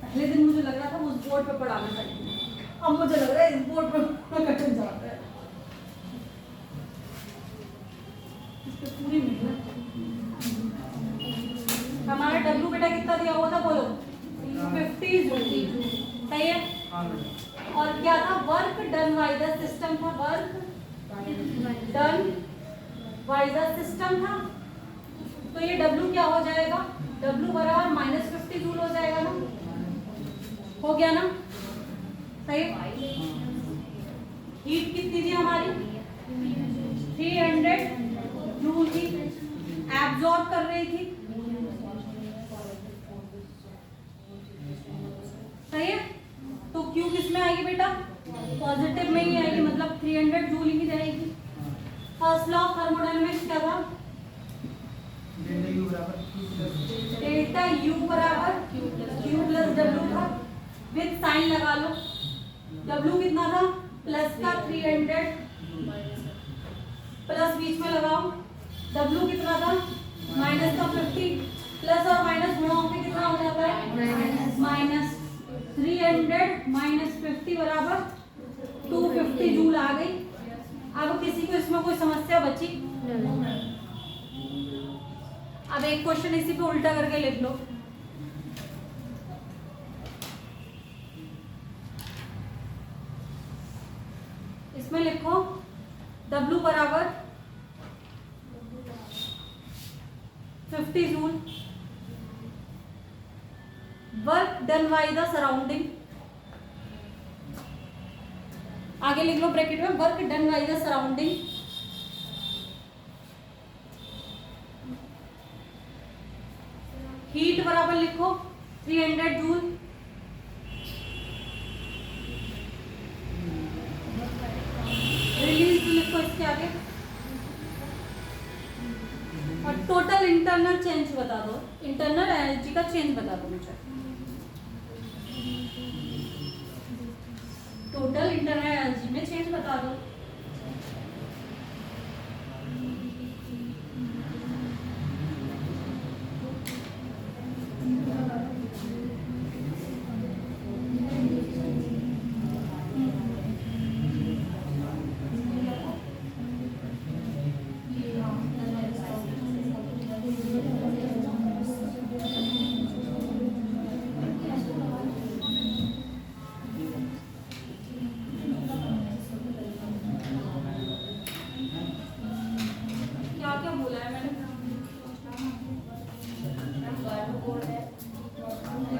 S1: पहले दिन मुझे लग रहा था उस बोर्ड पे पढ़ाना पड़ेगा, अब मुझे लग रहा है इस बोर्ड पर कटन जाता है इस पे पूरी मेहनत। हमारा डब्ल्यू बेटा कितना दिया हुआ था बोलो 50 जूल सही है।
S2: हाँ मैडम।
S1: और क्या था work done by the system था work done by the system था तो ये W क्या हो जाएगा W बराबर -50 जूल हो जाएगा ना हो गया ना सही। हीट कितनी थी हमारी 300 जूल थी एब्जॉर्ब कर रही थी सही है। तो Q किस में आएगी बेटा पॉजिटिव में ही आएगी मतलब 300 जूल ही रहेगी। फर्स्ट लॉ ऑफ थर्मोडायनेमिक्स क्या था डेल्टा U बराबर Q प्लस W था विद साइन लगा लो W कितना था प्लस का 300 प्लस बीच में लगाओ W कितना था माइनस का 50 प्लस और माइनस गुणा होकर कितना हो जाता है माइनस 300 माइनस 50 बराबर 250 जूल आ गई। अब किसी को इसमें कोई समस्या बची अब एक क्वेश्चन इसी पे उल्टा करके लिख लो इसमें लिखो W बराबर 50 joule work done by the surrounding आगे लिख लो ब्रैकेट में work done by the surrounding heat बराबर लिखो 300 जूल रिलीज लिखो इसके आगे और टोटल इंटरनल चेंज बता दो इंटरनल एनर्जी का चेंज बता दो मुझे टोटल इंटरनल एनर्जी में चेंज बता दो।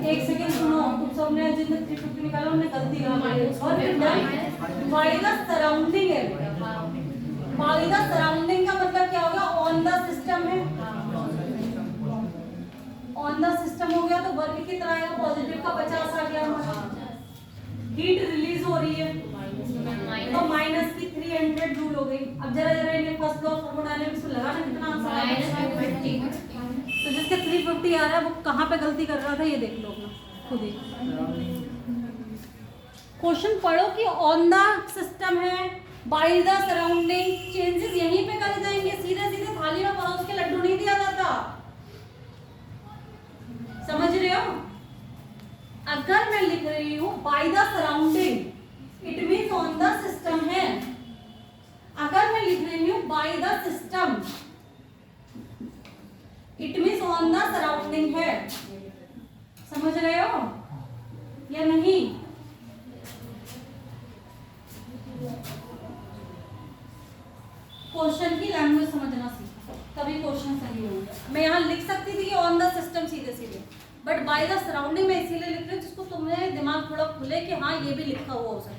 S1: एक सेकंड सुनो तुम सबने जिन 350 निकाला उन्होंने गलती कहा बाय द सराउंडिंग है बाय द सराउंडिंग का मतलब क्या होगा ऑन द सिस्टम है ऑन द सिस्टम हो गया तो वर्क की तरह आएगा पॉजिटिव का 50 आ गया हमारा हीट रिलीज हो रही है तो माइनस की 300 जूल हो गई। अब जरा जरा इन्हें फर्स्ट लॉ ऑफ थर्मोडायनेमिक्स में लगाना कितना आंसर आएगा तो जिसके 350 आ रहा है वो कहाँ पे गलती कर रहा था ये देख लो अपना खुद ही क्वेश्चन पढ़ो कि ऑन द सिस्टम है बाय द सराउंडिंग चेंजेस यहीं पे करे जाएंगे सीधे सीधे थाली में परोस के लड्डू नहीं दिया जाता समझ रहे हो। अगर मैं लिख रही हूँ by the surrounding it means on the system है अगर मैं लिख रही हूँ bye the system it means on the surrounding है समझ रहे हो या नहीं। क्वेश्चन की लैंग्वेज समझना सीखो तभी क्वेश्चन सही होंगे। मैं यहाँ लिख सकती थी कि ऑन द सिस्टम सीधे सीधे बट बाय द सराउंडिंग में इसीलिए लिख रही हूँ जिसको तुम्हें दिमाग थोड़ा खुले कि हाँ ये भी लिखा हुआ हो सकता है।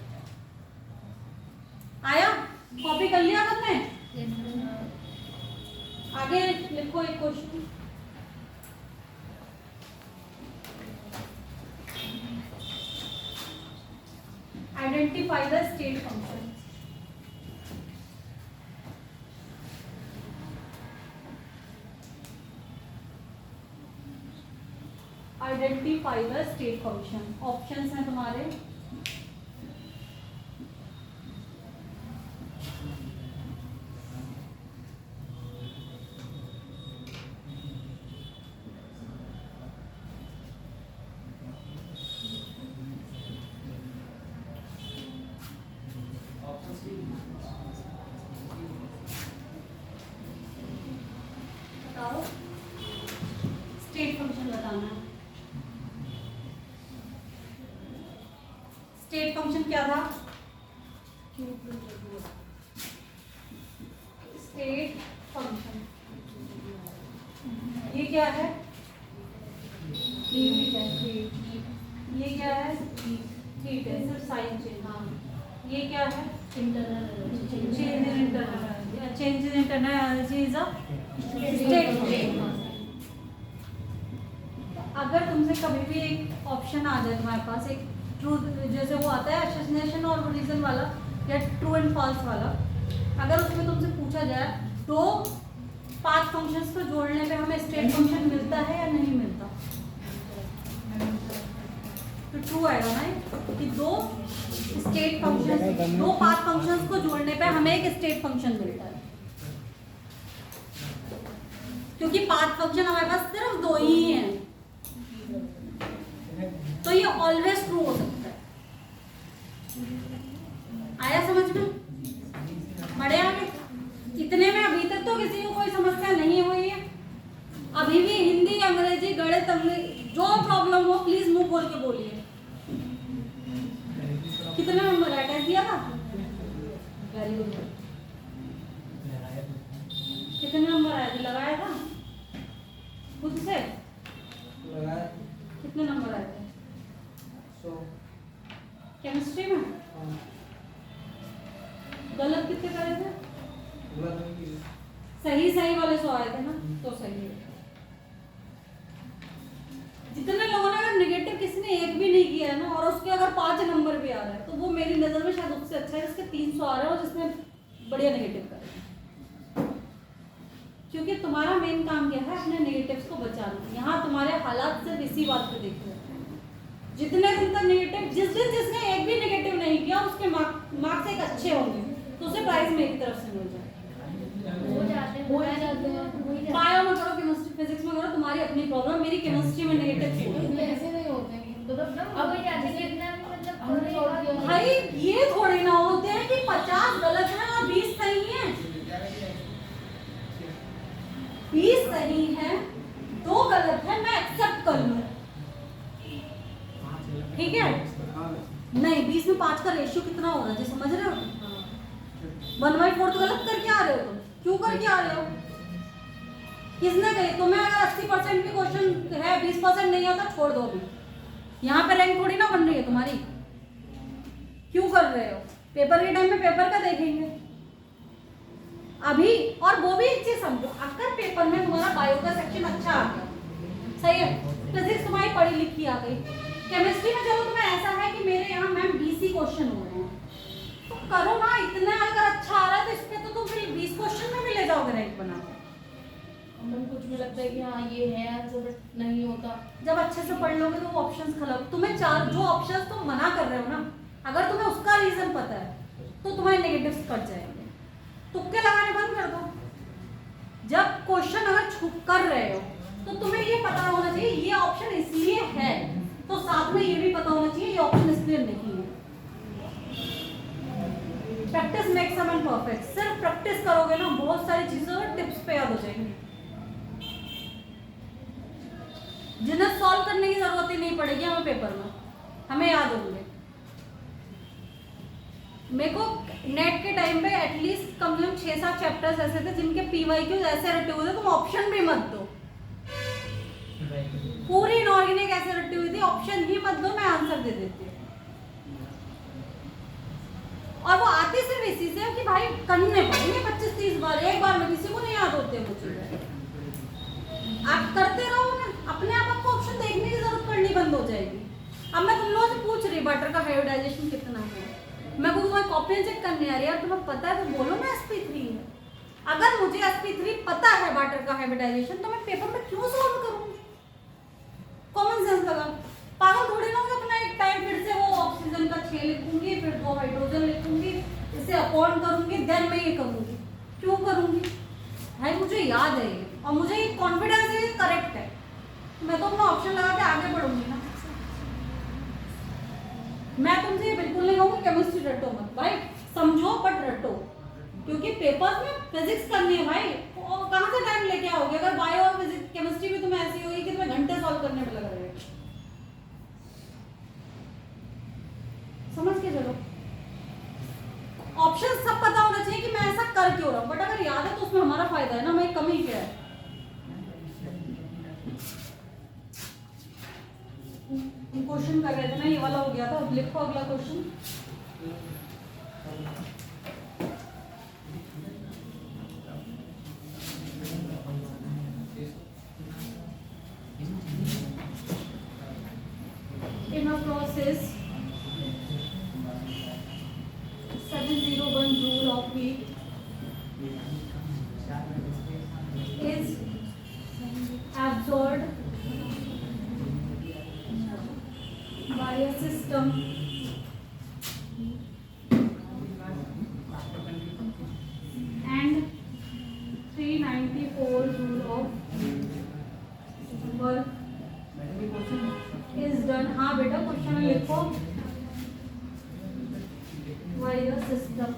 S1: आया कॉपी कर लिया तुमने आगे लिखो एक question identify the state function identify the state function options हैं तुम्हारे फंक्शन क्या था? स्टेट फंक्शन ये क्या है? ये क्या है? हीट है, सिर्फ साइन चेंज। ये क्या है? Change in internal energy is a state function. अगर तुमसे कभी भी एक ऑप्शन आ जाए तुम्हारे पास, एक ट्रू जैसे वो आता है एसोसिएशन और रीजन वाला या ट्रू एंड फॉल्स वाला, अगर उसमें तुमसे पूछा जाए तो 5 फंक्शंस को जोड़ने पे हमें स्टेट फंक्शन मिलता है या नहीं मिलता, तो ट्रू आएगा ना कि 2 स्टेट फंक्शंस, 2 5 फंक्शंस को जोड़ने पे हमें एक स्टेट फंक्शन मिलता है, क्योंकि 5 फंक्शन हमारे पास सिर्फ 2 ही हैं, तो ये ऑलवेज ट्रू हो सकता है। आया समझ में? बढ़े आगे? इतने में अभी तक तो किसी को कोई समस्या नहीं हुई है। अभी भी हिंदी, अंग्रेजी, गणित, जो प्रॉब्लम हो प्लीज मुंह खोल के बोलिए। कितने नंबर है? टेस्ट दिया था? Very good. कितने नंबर आए थे? लगाया था खुद से?
S4: लगाया।
S1: कितने नंबर आए थे?
S4: 100।
S1: केमिस्ट्री में गलत कितने करे थे? सही वाले 100 आए थे ना, तो सही है। जितने लोगों ने अगर नेगेटिव किसी ने एक भी नहीं किया है ना, और उसके अगर 5 नंबर भी आ रहा है, तो वो मेरी नजर में शायद उससे अच्छा है जिसके 300 आ रहे हैं और जिसने बढ़िया नेगेटिव करे, क्योंकि तुम्हारा मेन काम क्या है? अपने नेगेटिव्स को बचाना। यहाँ तुम्हारे हालात सिर्फ इसी बात पे देखे हैं। जितने दिन तक नेगेटिव, जिस दिन जिसने एक भी नेगेटिव नहीं किया उसके मार्क्स एक अच्छे होंगे, तो उसे प्राइज मेरी तरफ से मिल जाए। बायो में करो, केमिस्ट्री फिजिक्स में करो, तुम्हारी अपनी प्रॉब्लम। मेरी केमिस्ट्री में नेगेटिव भाई ये थोड़ी ना होते हैं कि 50 गलत है और 20 सही है। 20 सही है, 2 गलत है, मैं एक्सेप्ट कर लूं, ठीक है? नहीं, 20 में 5 का रेशियो कितना हो रहा है, समझ रहे हो? 1/4 तो गलत करके आ रहे हो तुम। क्यों करके आ रहे हो? किसने कही तुम्हें? अगर 80% भी क्वेश्चन है, 20% नहीं होता, छोड़ दो। अभी यहाँ पे रैंक थोड़ी ना बन रही है तुम्हारी। क्यों कर रहे हो? पेपर के टाइम में पेपर का देखेंगे अभी। और वो भी एक चीज समझो, अगर पेपर में तुम्हारा बायो का सेक्शन अच्छा आ गया, सही है, फिजिक्स तुम्हारी पढ़ी लिखी आ गई, केमिस्ट्री में चलो तुम्हें ऐसा है कि मेरे यहाँ मैम 20 ही क्वेश्चन हो रहे हैं, तो करो ना। इतना अगर अच्छा आ रहा है तो इसमें तो तुम फिर 20 क्वेश्चन में भी ले जाओगे रैंक बना के।
S3: कुछ में लगता है कि हाँ ये है आंसर, बट नहीं होता।
S1: जब अच्छे से पढ़ लोगे तो वो ऑप्शंस खराब, तुम्हें 4 जो ऑप्शंस तुम मना कर रहे हो ना, अगर तुम्हें उसका रीजन पता है तो तुम्हारे नेगेटिव्स कट जाएंगे। तुक्के लगाने बंद कर दो। जब क्वेश्चन अगर छुप कर रहे हो तो तुम्हें ये पता होना चाहिए ये ऑप्शन इसलिए है, तो साथ में ये भी पता होना चाहिए ये ऑप्शन इसलिए नहीं है। Practice makes a man perfect. सिर्फ प्रैक्टिस करोगे ना, बहुत सारी चीजों टिप्स पे याद हो जाएंगी, जिन्हें सॉल्व करने की जरूरत ही नहीं पड़ेगी हमें पेपर में, हमें याद होंगे। मेरे को नेट के टाइम पे एटलीस्ट कम से कम 6-7 चैप्टर्स ऐसे थे जिनके पीवाईक्यूज ऐसे रटे हुए थे, तुम ऑप्शन भी मत दो। पूरी इनऑर्गेनिक ऐसे रटी हुई थी, ऑप्शन ही मत दो, मैं आंसर दे देती हूँ। और वो आती सिर्फ इसी से कि भाई करने पड़ेंगे 25-30 बार, एक बार में किसी को नहीं याद होते वो चीजें। आप करते रहो ना, अपने आप आपको ऑप्शन देखने की जरूरत पड़नी बंद हो जाएगी। अब मैं तुम लोगों से पूछ रही बटर का हाइब्रिडाइजेशन कितना है, मैं को तुम्हारी कॉपी चेक करने आ रही है, तुम्हें पता है तो बोलो ना sp3 है। अगर मुझे sp3 पता है वाटर का हाइब्रिडाइजेशन, तो मैं पेपर में क्यों सॉल्व करूंगी? कॉमन सेंस लगा। पागल थोड़ी ना, अपना एक टाइम फिर से वो ऑक्सीजन का 6 लिखूंगी, फिर 2 हाइड्रोजन लिखूंगी, इसे अपॉन करूंगी, देन मैं ये करूंगी। क्यों करूंगी भाई? मुझे याद है ये, और मुझे ये कॉन्फिडेंस है करेक्ट है, मैं तो अपना ऑप्शन लगा के आगे बढ़ूंगी ना। मैं तुमसे ये बिल्कुल नहीं कहूँगी केमिस्ट्री रटो मत भाई, समझो बट रटो, क्योंकि पेपर्स में फिजिक्स करनी है भाई। कहाँ से टाइम लेके आओगे? अगर बायो और फिजिक्स केमिस्ट्री भी तुम्हें ऐसी होगी कि तुम्हें घंटे सॉल्व करने में लग रहे हैं। समझ के ऑप्शन सब पता होना चाहिए कि मैं ऐसा कर क्यों रहा हूँ, बट अगर याद है तो उसमें हमारा फायदा है ना, हमें कमी क्या है। क्वेश्चन कर रहे थे ना, ये वाला हो गया था, अब लिखो अगला question. In a process, 701 rule of heat is absorbed by a system and 394 rule of work is done। हाँ बेटा क्वेश्चन में लिखो, by a system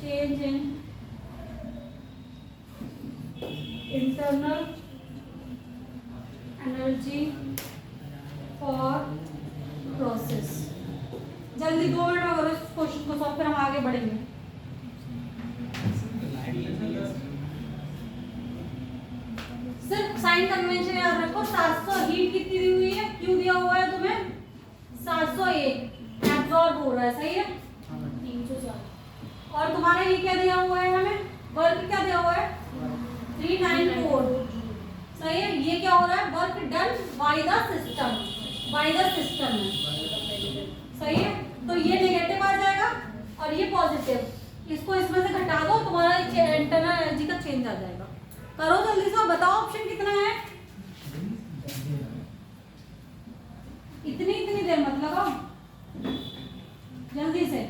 S1: change in internal energy for process। जल्दी 2 मिनट में करो इस क्वेश्चन को सॉल्व, फिर हम आगे बढ़ेंगे। सिर्फ साइन कन्वेंशन याद रखो। 700 हीट कितनी दी हुई है, क्यों दिया हुआ है तुम्हें, 701 एब्जॉर्ब हो रहा है, सही है।
S3: 307
S1: और तुम्हारा ये क्या दिया हुआ है, हमें वर्क क्या दिया हुआ है, 394, सही है। ये क्या हो रहा है, work done by the system, bye the system है, सही है। तो ये नेगेटिव आ जाएगा और ये पॉजिटिव, इसको इसमें से घटा दो, तुम्हारा इंटरनल एनर्जी का चेंज आ जाएगा। करो जल्दी से, बताओ ऑप्शन कितना है। इतनी देर मत लगाओ, जल्दी से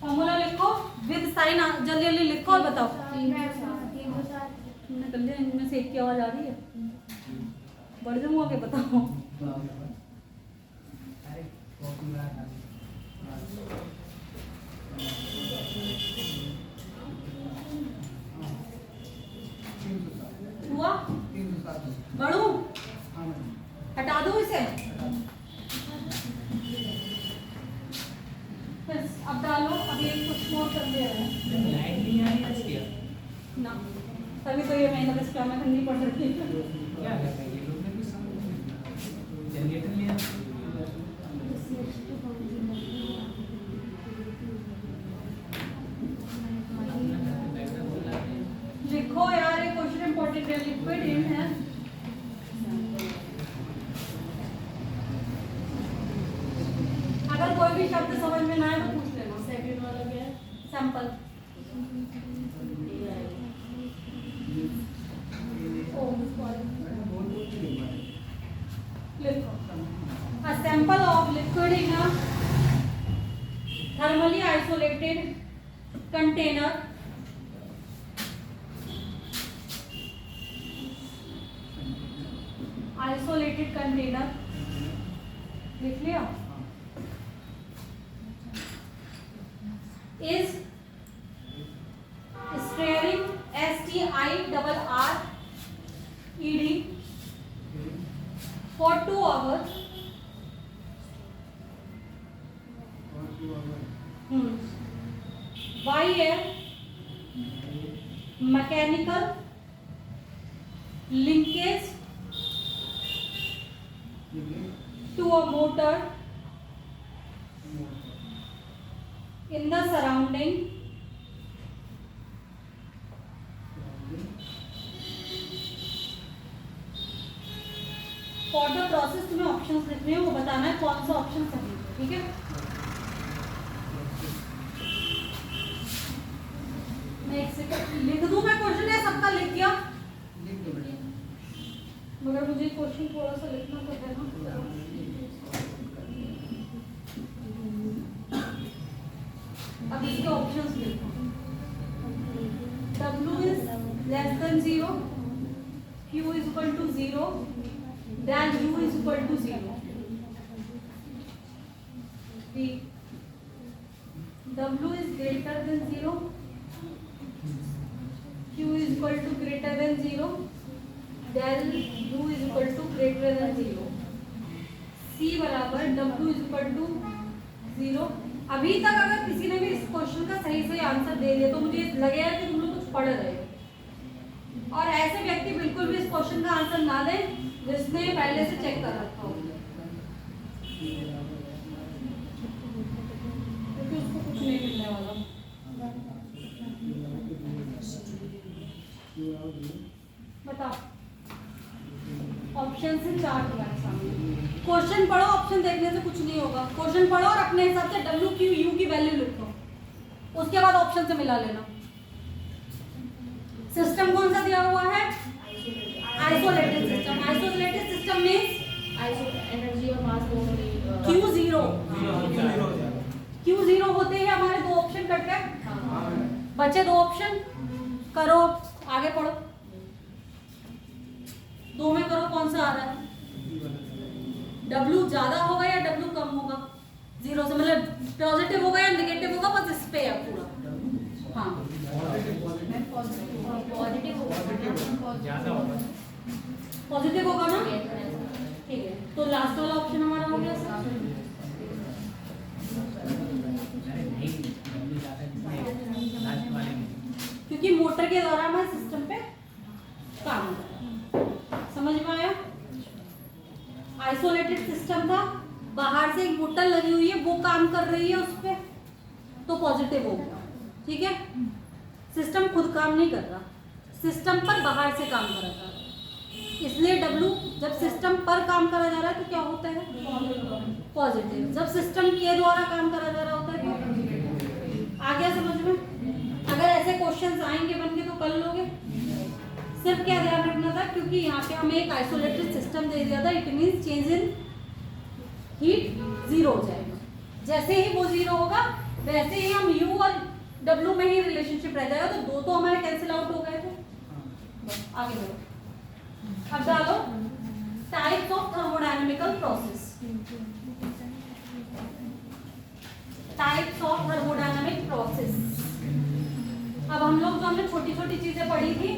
S1: फॉर्मूला लिखो विद साइन, जल्दी जल्दी लिखो और बताओ।
S3: 307
S1: निकल जाए, इनमें से एक की आवाज आ रही है, बढ़ जाऊंगा के बताओ। हुआ, बढ़ू, हटा दो इसे, फिर अब डालो। अभी एक कुछ मोर कर दे रहे हैं
S2: लाइट नहीं आ रही आज क्या?
S1: ना, तभी तो ये महीना बस क्या मैं ठंडी पड़ रही है।
S2: क्या करता है ये लोग ने, कुछ समझ नहीं, जनरेटर ले आते।
S1: लिखो यार, ये क्वेश्चन इंपॉर्टेंट है। लिक्विड इन है, अगर कोई भी शब्द समझ में ना आए तो पूछ लेना।
S3: सेकंड वाला क्या है?
S1: सैंपल, लिखो a sample of liquid in a thermally isolated container लिख लिया, is stirring STIRRED for 2 hours by a mechanical linkage to a motor in the surrounding for the process। तुम्हें ऑप्शंस लिखने हैं, वो बताना है कौन सा ऑप्शन सही है, ठीक है। मैं एक सेकंड लिख दूं, मैं क्वेश्चन है सबका लिख दिया, मगर मुझे क्वेश्चन थोड़ा सा लिखना तो है ना। अब इसके ऑप्शंस लिखो। W is less than 0, Q is equal to 0, then U is equal to 0. B, W is greater than 0, Q is equal to greater than 0, del U is equal to greater than 0, C बराबर W इज इक्वल टू 0। अभी तक अगर किसी ने भी इस क्वेश्चन का सही सही आंसर दे दिया तो मुझे लगेगा कि तुम लोग कुछ पढ़ रहे हो, और ऐसे व्यक्ति बिल्कुल भी इस क्वेश्चन का आंसर ना दें जिसने पहले से चेक कर रखा हो, क्योंकि उसको कुछ नहीं मिलने वाला। बताओ, ऑप्शन से 4 तुम्हारे सामने, क्वेश्चन पढ़ो, ऑप्शन देखने से कुछ नहीं होगा। क्वेश्चन पढ़ो और अपने हिसाब से W Q U की वैल्यू लिख लो, उसके बाद ऑप्शन से मिला लेना। सिस्टम कौन सा दिया हुआ है? Isolated system. Isolated system means
S3: energy और मास दोनों ही
S1: Q0 होते ही हमारे दो ऑप्शन कट गए, बचे दो ऑप्शन। करो, आगे पढ़ो, दो में करो, कौन सा आ रहा है? W ज्यादा होगा या W कम होगा? 0 से मतलब पॉजिटिव होगा या नेगेटिव होगा, बस इस पे है पूरा। हाँ,
S3: पॉजिटिव होगा,
S2: ज़्यादा होगा।
S1: पॉजिटिव होगा ना, ठीक है। तो लास्ट वाला ऑप्शन हमारा हो गया सर।
S2: नहीं, W ज़्यादा इसमें लास्ट वाले में।
S1: क्योंकि मोटर के द्वारा मैं सिस्टम पे काम कर रहा हूं। समझ में आया? आइसोलेटेड सिस्टम था, बाहर से एक मोटर लगी हुई है, वो काम कर रही है उस पे, तो पॉजिटिव हो गया। ठीक है, सिस्टम खुद काम नहीं कर रहा, सिस्टम पर बाहर से काम करा जा रहा है, इसलिए W जब सिस्टम पर काम करा जा रहा है तो क्या होता है? पॉजिटिव। जब सिस्टम के द्वारा काम करा जा रहा होता है क्या? आ गया समझ में? अगर ऐसे क्वेश्चंस आएंगे बन के तो कर लोगे। सिर्फ क्या ध्यान रखना था, क्योंकि यहाँ पे हमें एक आइसोलेटेड सिस्टम दे दिया था, it means change in heat 0 हो जाएगा। जैसे ही वो 0 होगा वैसे ही हम U और W में ही रिलेशनशिप रह जाएगा, तो दो तो हमारे कैंसिल आउट हो गए थे। बस आगे बढ़ो, अब डालो types of thermodynamical process. Types of thermodynamic process. अब हम लोग जो हमने छोटी छोटी चीजें पढ़ी थी,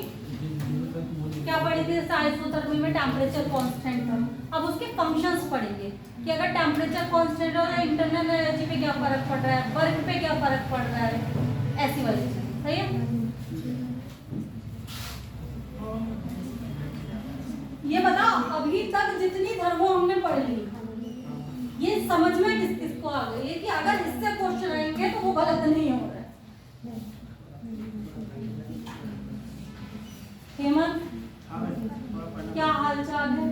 S1: क्या पढ़ी थी? जैसे आइसोथर्मल में टेम्परेचर कांस्टेंट था, अब उसके फंक्शंस पढ़ेंगे कि अगर टेम्परेचर कांस्टेंट हो तो इंटरनल एनर्जी पे क्या फर्क पड़ रहा है, वर्क पे क्या फर्क पड़ रहा है, ऐसी वाली चीजें। सही है? ये बताओ, अभी तक जितनी थर्मो हमने पढ़ ली, ये समझ में किस किस को आ गई है कि अगर इससे क्वेश्चन आएंगे तो वो गलत नहीं हो रहा है? हेमंत, क्या हाल चाल है?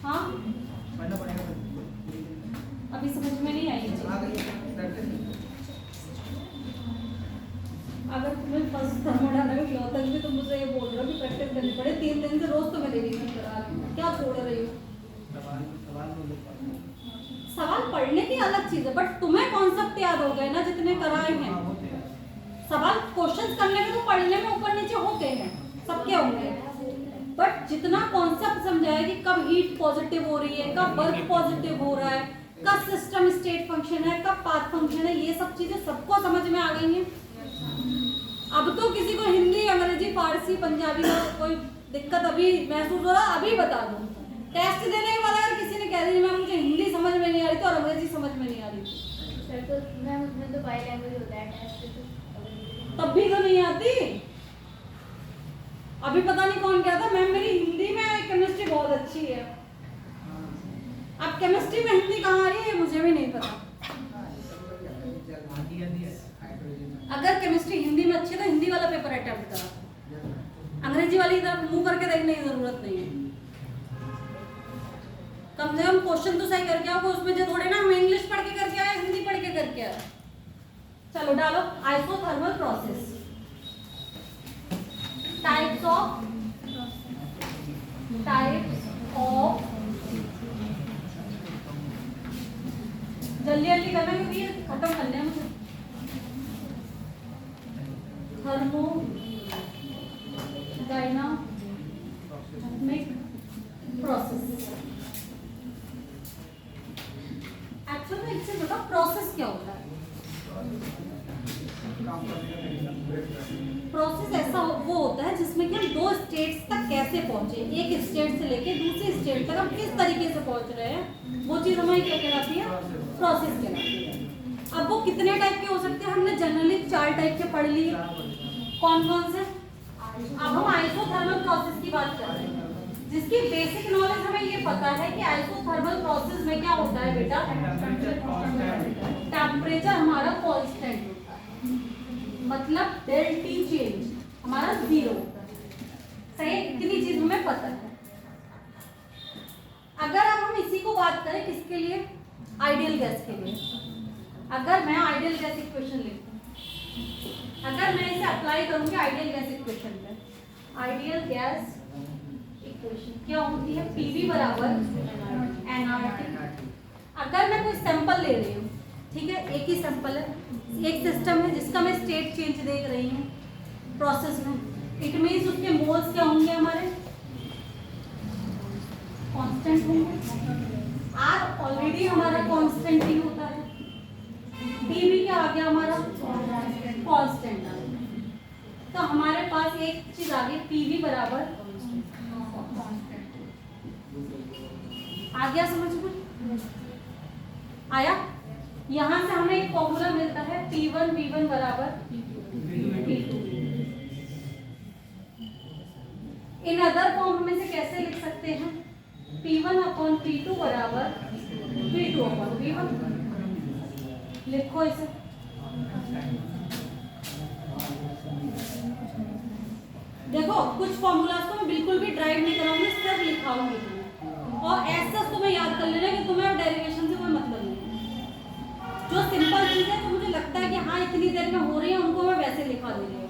S1: हाँ, अभी समझ में नहीं आई है। अगर तुम्हें फर्स्ट थर्मोडायनामिक लॉ तक भी तुम मुझे ये बोल रहे हो कि प्रैक्टिस करनी पड़े, 3 दिन से रोज तो मैं रिवीजन करा रही हूँ, क्या छोड़ रही हो? सवाल पढ़ने की अलग चीज है, बट तुम्हें कॉन्सेप्ट याद हो गए ना जितने कराए हैं। सवाल क्वेश्चंस करने में तो पढ़ने में ऊपर नीचे होते हैं, सबके होंगे, बट जितना कॉन्सेप्ट समझाया कि कब हीट पॉजिटिव हो रही है, कब वर्क पॉजिटिव हो रहा है, कब सिस्टम स्टेट फंक्शन है, कब पाथ फंक्शन है, ये सब चीजें सबको समझ में आ गई हैं। अब तो किसी को हिंदी, अंग्रेजी, फारसी, पंजाबी का कोई दिक्कत अभी महसूस हो रहा, अभी बता दो। टेस्ट देने के बाद अगर किसी ने कह दिया मैम मुझे हिंदी समझ में नहीं आ रही तो और अंग्रेजी समझ में नहीं आ रही,
S3: सर तो मैम उसमें तो बाई लैंग्वेज होता है टेस्ट,
S1: तब भी तो नहीं आती। अभी पता नहीं कौन कहता मैम मेरी हिंदी में केमिस्ट्री बहुत अच्छी है। अब केमिस्ट्री में हिंदी कहाँ आ रही है मुझे भी नहीं पता। अगर केमिस्ट्री हिंदी में अच्छी है तो हिंदी वाला पेपर अटेम्प्ट करा, अंग्रेजी वाली तरफ मुंह करके देखने की जरूरत नहीं है। कम से कम क्वेश्चन तो सही करके आओ, उसमें जो थोड़े ना हम इंग्लिश पढ़ के करके आए, हिंदी पढ़ के करके आए। चलो डालो आइसोथर्मल प्रोसेस, टाइप्स ऑफ जल्दी जल्दी करना क्योंकि ये खत्म करने हैं मुझे। थर्मोडायनामिक प्रोसेस, एक्चुअल में इससे बता प्रोसेस क्या होता है। प्रोसेस ऐसा वो होता है जिसमें कि हम दो स्टेट्स तक कैसे पहुंचे, एक स्टेट से लेके दूसरी स्टेट तक हम किस तरीके से पहुंच रहे हैं, वो चीज़ हमारी क्या कहलाती है, प्रोसेस कहलाती है। अब वो कितने टाइप के हो सकते हैं, हमने जनरली 4 टाइप के पढ़ लिए। कौन कौन से? अब हम आइसोथर्मल प्रोसेस की बात कर रहे हैं, जिसकी बेसिक नॉलेज हमें ये पता है कि आइसोथर्मल प्रोसेस में क्या होता है बेटा, टेम्परेचर हमारा कांस्टेंट होता है, मतलब डेल टी चेंज हमारा 0 होता है। सही है, इतनी चीज हमें पता है। अगर अब हम इसी को बात करें किसके लिए, आइडियल गैस के लिए, अगर मैं आइडियल गैस इक्वेशन लिखूं, अगर मैं इसे अप्लाई करूंगी आइडियल गैस इक्वेशन पे, आइडियल गैस इक्वेशन क्या होती है, पीवी बराबर एनआरटी। अगर मैं कोई सैंपल ले रही हूँ, ठीक है, एक ही सैंपल है, एक सिस्टम है जिसका मैं स्टेट चेंज देख रही हूँ प्रोसेस में, इट मीन्स उसके मोल्स क्या होंगे, हमारे कांस्टेंट होंगे। आर ऑलरेडी हमारा कांस्टेंट ही होता है, पीवी क्या आ गया हमारा कांस्टेंट आ गया। तो हमारे पास एक चीज आ गई, पीवी बराबर आ गया, समझ में आया। यहां से हमें एक फॉर्मूला मिलता है P1 V1 बराबर P2। इन अदर फॉर्म हम इसे कैसे लिख सकते हैं, P1 अपॉन P2 बराबर P2 अपॉन V1। लिखो इसे, देखो कुछ फॉर्मूलाज को मैं बिल्कुल भी ड्राइव नहीं कराऊंगी, सिर्फ लिखाऊंगी, और ऐसा तुम्हें याद कर लेना कि तुम्हें डेरिवेशन से कोई मतलब नहीं है। जो सिंपल चीज है तो मुझे लगता है कि हाँ इतनी देर में हो रही है, उनको मैं वैसे लिखा दे रही हूँ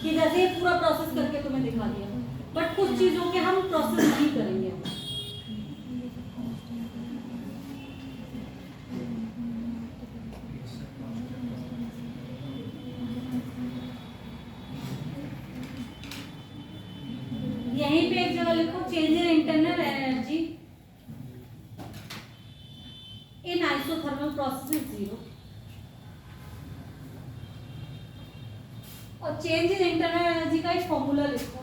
S1: कि जैसे पूरा प्रोसेस करके तुम्हें दिखा दिया, बट कुछ चीजों के हम प्रोसेस नहीं करेंगे। यहीं पे एक जगह लिखो, change in internal energy in isothermal process 0, और चेंज इन इंटरनल एनर्जी का एक फॉर्मूला लिखो,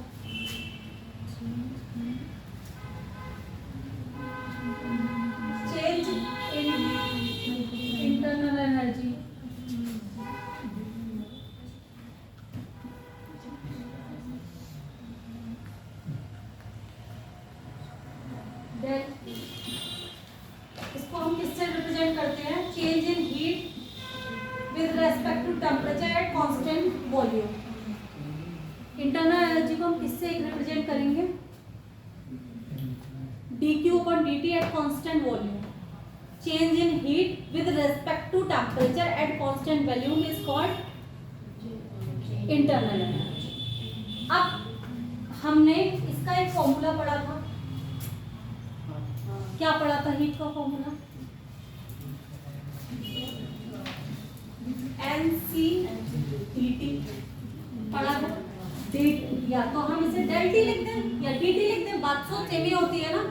S1: चेंज इन इंटरनल एनर्जी इसको हम किससे रिप्रेजेंट करते हैं, change in heat with respect to temperature at constant volume. Internal energy को हम किससे रिप्रेजेंट करेंगे, dq upon dt at constant volume. Change in heat with respect to temperature at constant volume is called internal energy. अब हमने इसका एक फॉर्मूला पढ़ा था, क्या पढ़ा था हीट का फॉर्मूला, NC/dt पढ़ा था। या तो हम इसे डेल टी लिख दें या dt लिख दें, बात सोच सेम ही होती है ना।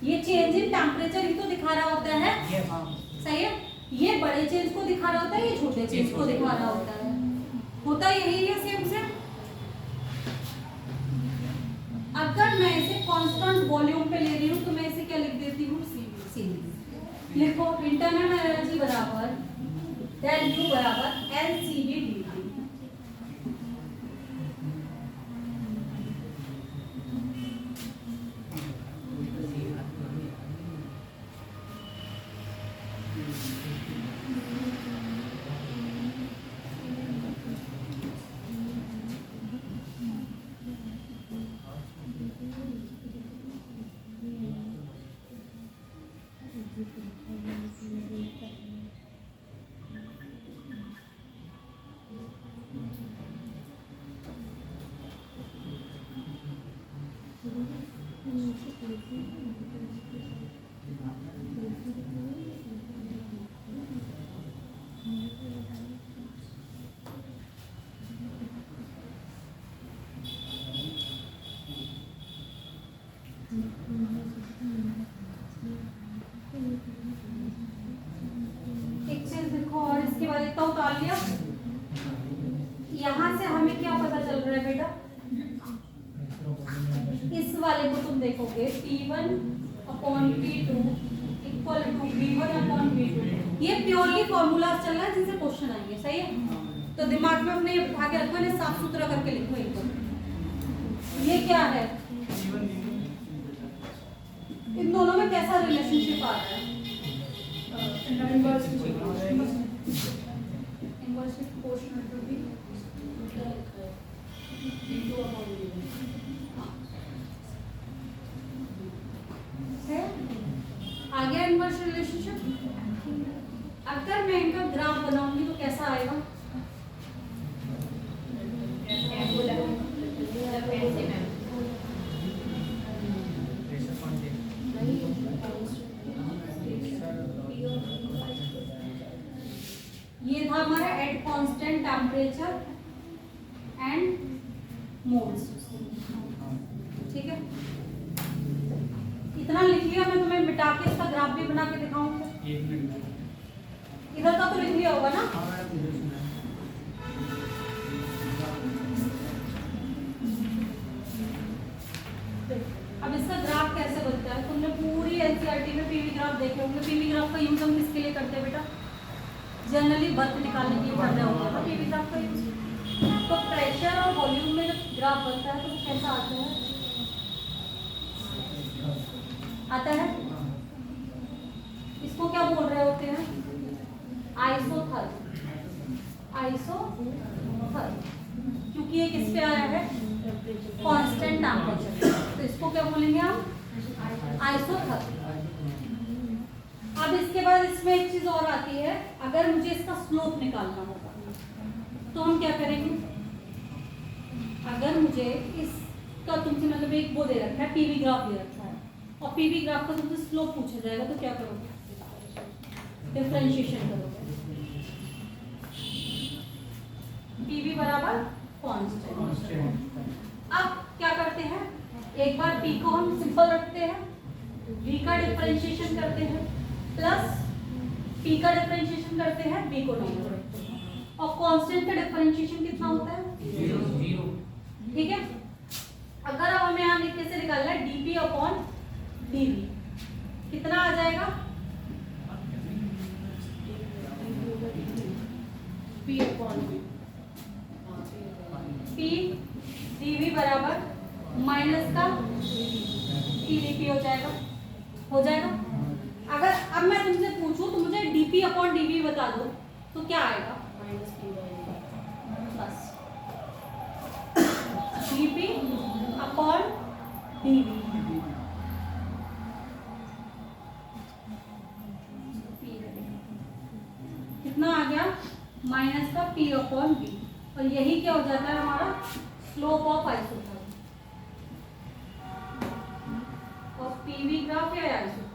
S1: ये चेंज इन टेम्परेचर ही तो दिखा रहा होता है, सही है, ये बड़े चेंज को दिखा रहा होता है, ये छोटे चेंज को दिखा रहा होता है, होता यही है सेम से। अगर मैं इसे कांस्टेंट वॉल्यूम पे ले रही हूँ तो मैं इसे क्या लिख देती हूँ, CV। लिखो इंटरनल एनर्जी बराबर डेल U बराबर NCV/dt। एक चीज देखो, और इसके बाद इतना उतार लिया, यहाँ से हमें क्या पता चल रहा है बेटा, वाले को तुम देखोगे P1/P2 इक्वल टू V1/V2, ये प्योरली फॉर्मूला चल रहा है जिनसे क्वेश्चन आएंगे, सही है। तो दिमाग में अपने उठा के रखो, इन्हें साफ सुथरा करके लिखो एकदम। ये क्या है, इन दोनों में कैसा रिलेशनशिप आ रहा है?
S3: Inversely proportional to the V2 upon V1.
S1: है आ गया इनवर्स रिलेशनशिप। अगर मैं इनका ग्राफ बनाऊंगी तो कैसा आएगा? ये था हमारा at constant temperature and moles, ठीक है। इतना लिख लिया, मैं तुम्हें मिटा के इसका ग्राफ भी बना के दिखाऊंगा।
S2: एक मिनट,
S1: इधर का तो लिख लिया होगा ना? अब इसका ग्राफ कैसे बनता है? तुमने पूरी एनसीईआरटी में पीवी ग्राफ देखे होंगे। पीवी ग्राफ का यूज हम किसके लिए करते हैं बेटा? जनरली बर्फ निकालने के लिए करना होता है पीवी ग्राफ का यूज। तो प्रेशर और वॉल्यूम में जब ग्राफ बनता है तो वो कैसा आता है? इसको क्या बोल रहे होते हैं? आइसोथर्म। क्योंकि ये किस पे आया है? कांस्टेंट टेम्परेचर, तो इसको क्या बोलेंगे हम? आइसोथर्म। अब इसके बाद इसमें एक चीज और आती है, अगर मुझे इसका स्लोप निकालना होगा तो हम क्या करेंगे? अगर मुझे इसका तुमसे मतलब एक वो दे रखा है, पीवी ग्राफ दे रखा है, और पीवी ग्राफ का तुमसे स्लोप पूछा जाएगा तो क्या करोगे? डिफरेंशिएशन करोगे। पीवी बराबर कांस्टेंट। अब क्या करते हैं, एक बार पी को हम सिंपल रखते हैं, वी का डिफरेंशिएशन करते हैं, प्लस पी का डिफरेंशिएशन करते हैं, बी को नहीं करते हैं, और कांस्टेंट का डिफरेंशिएशन कितना होता है?
S2: 0।
S1: ठीक है। अगर अब हमें यहाँ लिखने से निकालना है dp/dv, कितना आ जाएगा?
S3: P upon V.
S1: p dv बराबर माइनस का p dp हो जाएगा। अगर अब मैं तुमसे पूछूं तो मुझे dp/dv बता दो तो क्या आएगा?
S3: Minus P by V.
S1: Plus dp/dv। कितना आ गया? माइनस का p/v, और यही क्या हो जाता है हमारा? Slope of isotherm. और पीवी ग्राफ या आइसोथर्म,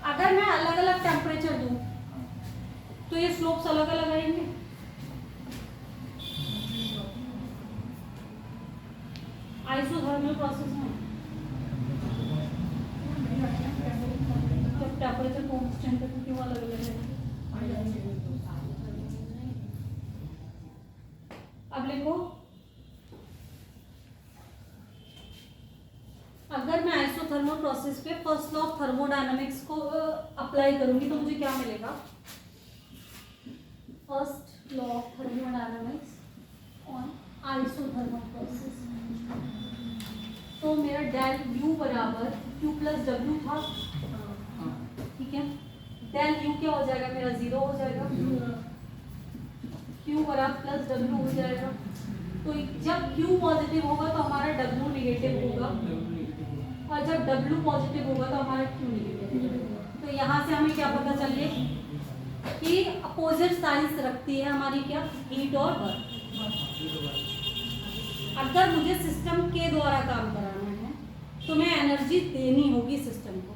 S1: अगर मैं अलग अलग टेम्परेचर दूं तो ये स्लोप्स अलग अलग आएंगे। आइसोथर्मल प्रोसेस में टेम्परेचर कांस्टेंट है तो क्यों अलग अलग है? अब लिखो, अगर मैं आइसोथर्मल प्रोसेस पे फर्स्ट लॉ ऑफ थर्मोडायनामिक्स को अप्लाई करूंगी तो मुझे क्या मिलेगा? First law of thermodynamics on isothermal process, तो मेरा डेल यू बराबर क्यू प्लस डब्ल्यू था, ठीक है। डेल यू क्या हो जाएगा मेरा? 0 हो जाएगा। क्यू बराबर प्लस डब्ल्यू हो जाएगा। तो जब क्यू पॉजिटिव होगा तो हमारा डब्ल्यू नेगेटिव होगा, और जब डब्ल्यू पॉजिटिव होगा तो हमारा क्यू नेगेटिव होगा। तो यहाँ से हमें क्या पता चलिए कि अपोजिट साइंस रखती है हमारी क्या? हीट और वर्क। अगर मुझे सिस्टम के द्वारा काम कराना है तो मैं एनर्जी देनी होगी सिस्टम को।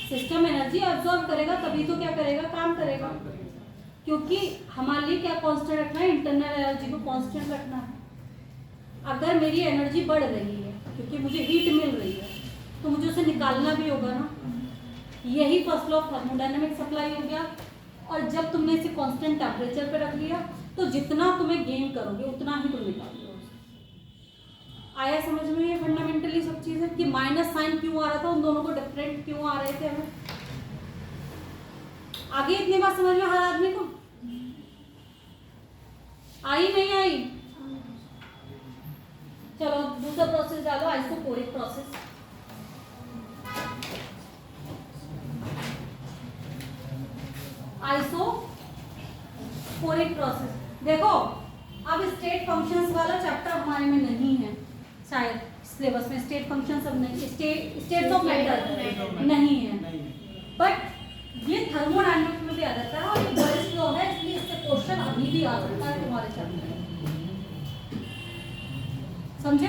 S1: सिस्टम एनर्जी अब्सॉर्ब करेगा तभी तो क्या करेगा? काम करेगा। क्योंकि हमारे लिए क्या कांस्टेंट रखना है? इंटरनल एनर्जी को कांस्टेंट रखना है। अगर मेरी एनर्जी बढ़ रही है क्योंकि मुझे हीट मिल रही है तो मुझे उसे निकालना भी होगा ना। यही first law of thermodynamics apply हो गया। और जब तुमने इसे कांस्टेंट टेम्परेचर पे रख लिया तो जितना तुम्हें गेन करोगे उतना ही तुम निकालोगे। आया समझ में ये फंडामेंटली सब चीजें कि माइनस साइन क्यों आ रहा था, उन दोनों को डिफरेंट क्यों आ रहे थे हमें। आगे इतनी बात समझ में हर आदमी को आई नहीं आई? चलो दूसरा प्रोसेस डालो, आइसोकोरिक प्रोसेस। आइसोकोरिक प्रोसेस देखो, अब स्टेट फंक्शंस वाला चैप्टर हमारे में नहीं है शायद सिलेबस में। स्टेट फंक्शंस अब नहीं, स्टेट्स ऑफ मैटर नहीं है, बट ये थर्मोडायनामिक्स में भी आ जाता है और ये बॉयल्स लॉ है, इसलिए इससे क्वेश्चन अभी भी आ सकता है तुम्हारे चैप्टर में, समझे?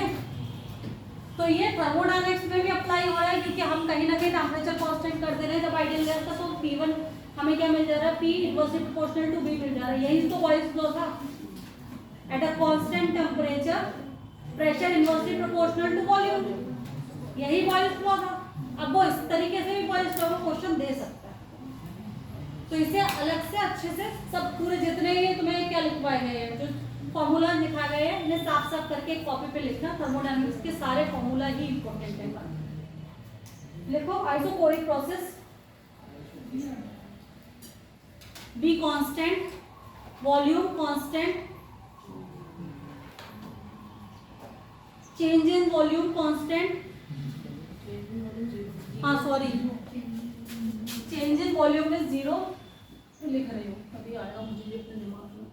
S1: तो ये थर्मोडायनामिक्स में भी अप्लाई हो रहा है, क्योंकि हम कहीं ना कहीं टेम्परेचर कांस्टेंट कर दे रहे हैं जब आइडियल गैस का, तो P1 हमें क्या मिल जा रहा है, P inversely proportional to B मिल जा रहा है। यही तो बॉयल्स लॉ था, at a constant temperature pressure inversely proportional to volume, यही बॉयल्स लॉ था। अब वो इस तरीके से भी बॉयल्स लॉ का क्वेश्चन दे सकता है, तो इसे अलग से अच्छे से सब पूरे जितने ये तुम्हें क्या लिखवाए गए हैं, जो फॉर्मूला लिखा गए हैं, इन्हें साफ साफ करके एक कॉपी पे लिखना। थर्मोडायनामिक्स के सारे फॉर्मूला ही इंपॉर्टेंट है। लिखो isochoric process, B constant, volume constant, change in volume constant, हाँ sorry change in volume is 0 लिख रही हूँ, अभी आएगा मुझे ये अपने दिमाग में,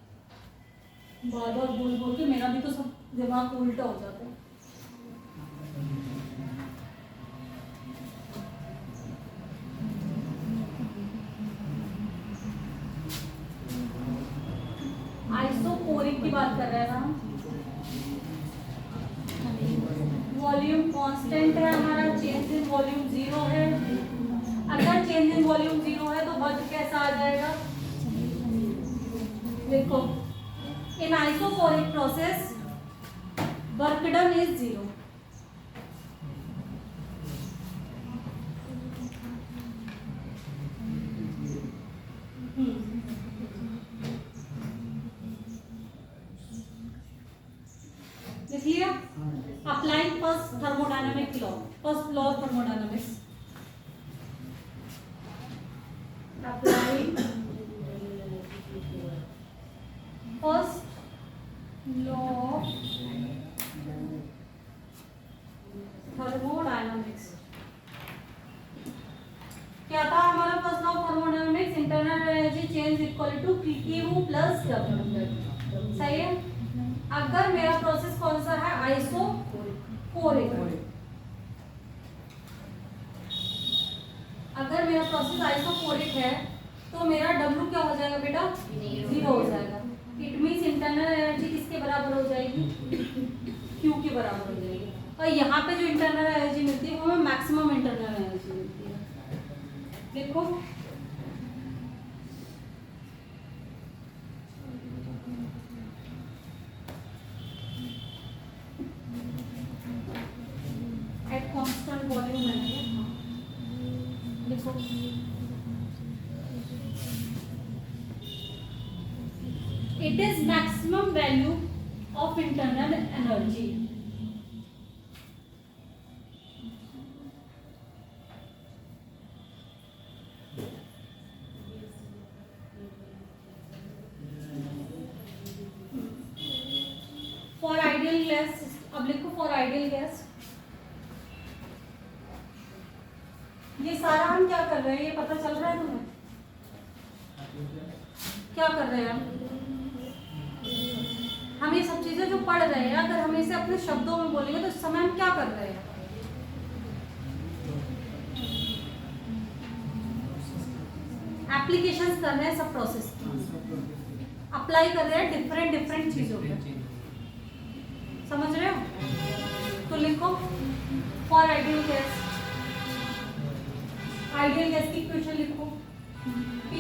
S1: बार बार बोल बोल के मेरा भी तो सब दिमाग उल्टा हो जाता है। आइसोकोरिक की बात कर रहे हैं हम, वॉल्यूम कांस्टेंट है हमारा, चेंज इन वॉल्यूम 0 है। अगर चेंज इन वॉल्यूम 0 है तो वर्क कैसा आ जाएगा, देखो in isochoric process work done is 0। लिख लिया? Applying first thermodynamic law, first law of thermodynamics, applying first law of thermodynamics. क्या था हमारा first law of thermodynamics? Internal energy change equal to Q plus W। सही है? अगर मेरा प्रोसेस कौन सा है, आइसोकोरिक, अगर मेरा प्रोसेस आइसोकोरिक है तो मेरा W क्या हो जाएगा बेटा, 0 हो जाएगा। इट मीन्स इंटरनल एनर्जी किसके बराबर हो जाएगी, Q के बराबर हो जाएगी। और यहाँ पे जो इंटरनल एनर्जी मिलती है वो हमें मैक्सिमम इंटरनल एनर्जी मिलती है। देखो एट कांस्टेंट वॉल्यूम है, देखो it is maximum value of internal energy। for ideal gas, अब लिखो for ideal gas। ये सारा हम क्या कर रहे हैं, ये पता चल रहा है तुम्हें क्या कर रहे हैं हम ये सब चीजें जो पढ़ रहे हैं, अगर हम इसे अपने शब्दों में बोलेंगे तो इस समय हम क्या कर रहे हैं, एप्लीकेशंस कर रहे हैं सब प्रोसेस की, अप्लाई कर रहे हैं डिफरेंट डिफरेंट चीजों पे, समझ रहे हो? तो लिखो for ideal gas, ideal gas की इक्वेशन लिखो, P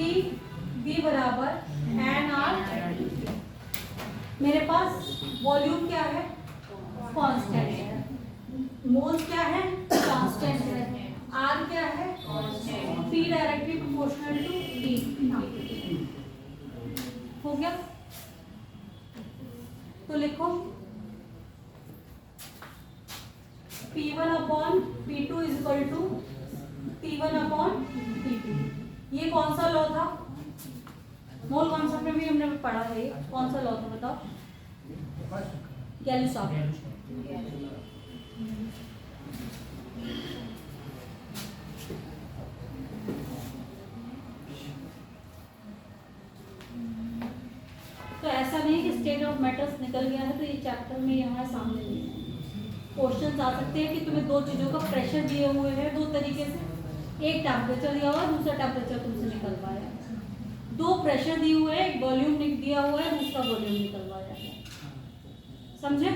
S1: V बराबर NR। मेरे पास वॉल्यूम क्या है, कांस्टेंट है, मोल्स क्या है, कांस्टेंट है, R क्या है, P directly proportional to D। हो गया? तो लिखो P1 upon P2 is equal to T1 upon T2। ये कौन सा लॉ था? मोल कॉन्सेप्ट में भी हमने पढ़ा है। ये कौन सा लॉ था बताओ? गैलुसाफ। तो ऐसा नहीं कि स्टेट ऑफ मैटर्स निकल गया है तो ये चैप्टर में यहाँ सामने नहीं है। क्वेश्चन आ सकते हैं कि तुम्हें दो चीज़ों का प्रेशर दिए हुए हैं दो तरीके से, एक टेम्परेचर दिया हुआ है, दूसरा टेम्परेचर तुमसे निकलवाया है। दो प्रेशर दिए हुए हैं, एक वॉल्यूम दिया हुआ है, दूसरा वॉल्यूम निकलवाया है। समझे?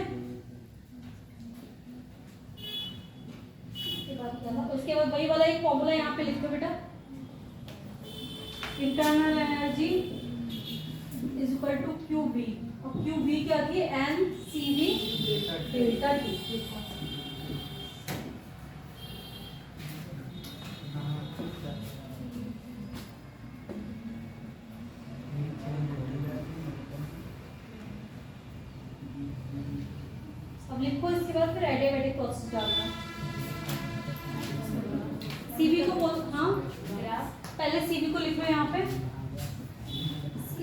S1: उसके बाद वही वाला एक फॉर्मूला यहाँ पे लिखो बेटा, internal energy is equal to Q B, और क्यू बी क्या थी? N C V delta T. अब लिखो इसके बाद फिर एडियाबैटिक प्रोसेस डालना। सीबी को बोल, हाँ पहले सीबी को लिखो यहाँ पे।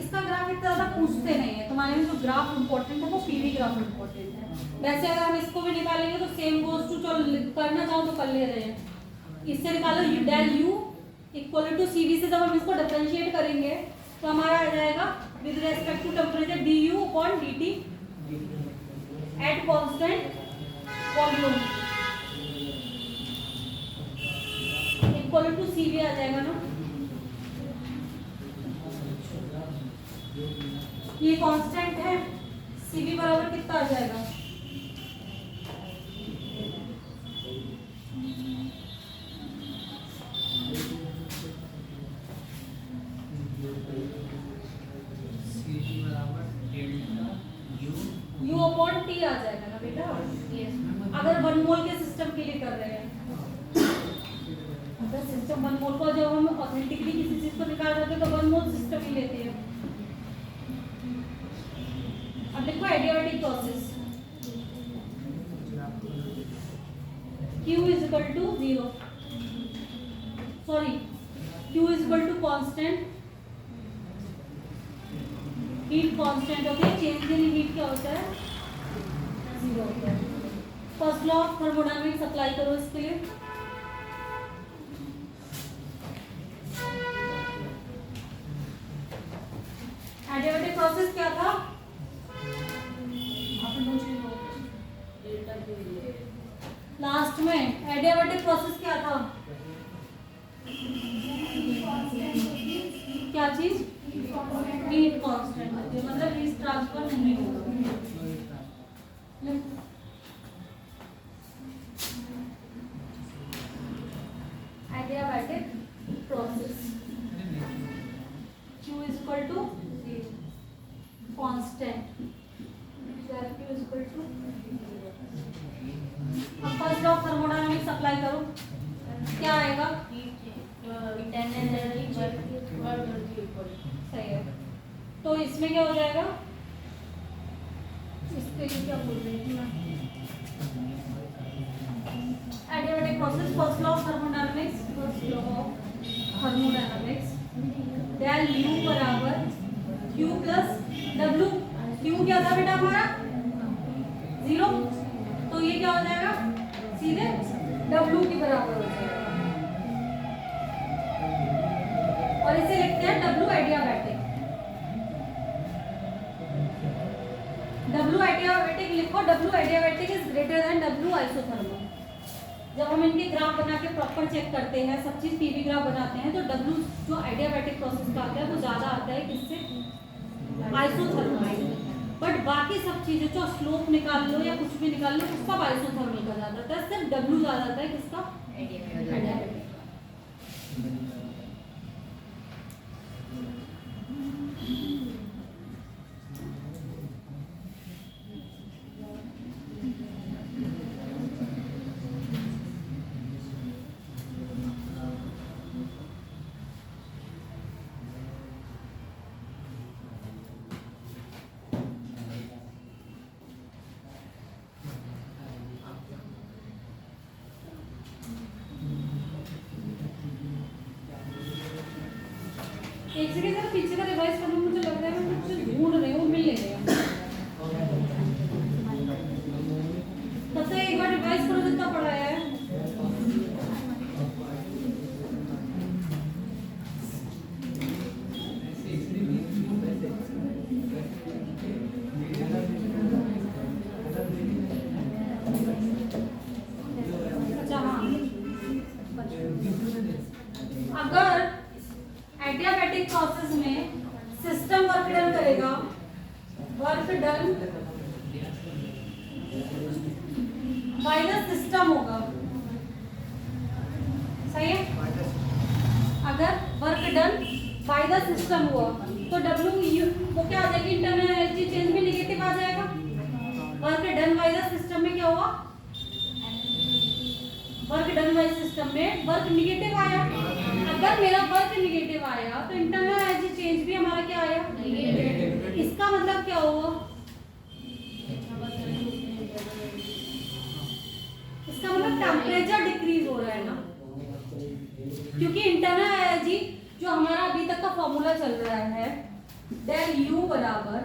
S1: इसका ग्राफ इतना ज़्यादा पूछते नहीं है, तुम्हारे में जो ग्राफ इंपॉर्टेंट है वो पीवी ग्राफ इंपॉर्टेंट है। वैसे अगर हम इसको भी निकालेंगे तो सेम गोज टू, चलो करना चाहो तो कर ले रहे हैं। इससे निकालो del U equal to CV से जब हम इसको डिफरेंशिएट करेंगे तो हमारा आ जाएगा with respect to temperature D U upon D T at constant volume equal to CV आ जाएगा ना। ये कांस्टेंट है, सीवी बराबर कितना आ जाएगा? U अपॉन T आ जाएगा ना बेटा। अगर 1 मोल के सिस्टम के लिए कर रहे हैं, अगर सिस्टम 1 मोल को जब हम ऑथेंटिकली किसी चीज को निकाल रहे हैं तो 1 मोल सिस्टम ही लेते हैं। अब देखो adiabatic process, Q is equal to 0, sorry Q is equal to constant heat, constant होती है, चेंज इन हीट क्या होता है? 0 होता है। First law of thermodynamics apply करो इसके लिए। एडियाबैटिक प्रोसेस क्या था? लास्ट में एडियाबैटिक प्रोसेस क्या था? क्या चीज? हीट कांस्टेंट होती है, मतलब हीट ट्रांसफर नहीं होगा। Adiabatic process Q is equal to constant, Q is equal to। अब first law of thermodynamics apply करो, क्या आएगा? सही है। तो इसमें क्या हो जाएगा? इसके लिए क्या बोल रही हूँ मैं? Adiabatic process, first law of thermodynamics, first law of thermodynamics, del U बराबर Q प्लस W। Q क्या था बेटा हमारा? 0, तो ये क्या हो जाएगा? सीधे W के बराबर हो जाएगा, और इसे लिखते हैं W एडियाबैटिक। W एडियाबैटिक लिखो, W adiabatic is greater than W isothermal. जब हम इनके ग्राफ बना के प्रॉपर चेक करते हैं, सब चीज पीवी ग्राफ बनाते हैं, तो W जो एडियाबैटिक प्रोसेस का आता है वो ज्यादा आता है किससे? आइसोथर्मल। बट बाकी सब चीजें जो स्लोप निकाल लो या कुछ भी निकाल लो, उसका आइसोथर्मल का ज्यादा आता है, सिर्फ W ज्यादा आता है किसका? एडियाबैटिक। एक सेकंड जरा पीछे का रिवाइज करना, मुझे लग रहा है मैं कुछ ढूंढ रही हूँ, मिल नहीं रहा। तब तक एक बार रिवाइज करो जितना पढ़ाया है। अच्छा हाँ, अगर एडियाबैटिक प्रोसेस में सिस्टम वर्क डन करेगा, work done by the system होगा, सही है। अगर work done by the system हुआ तो W वो क्या आ जाएगी, इंटरनल एनर्जी चेंज में नेगेटिव आ जाएगा। Work done by the system में क्या हुआ, वर्क डन बाय सिस्टम में वर्क निगेटिव आया। अगर मेरा वर्क निगेटिव आया तो इंटरनल एनर्जी चेंज भी हमारा क्या आया, नेगेटिव। इसका मतलब क्या हुआ, इसका मतलब टेम्परेचर डिक्रीज हो रहा है ना, क्योंकि इंटरनल एनर्जी जो हमारा अभी तक का फॉर्मूला चल रहा है डेल यू बराबर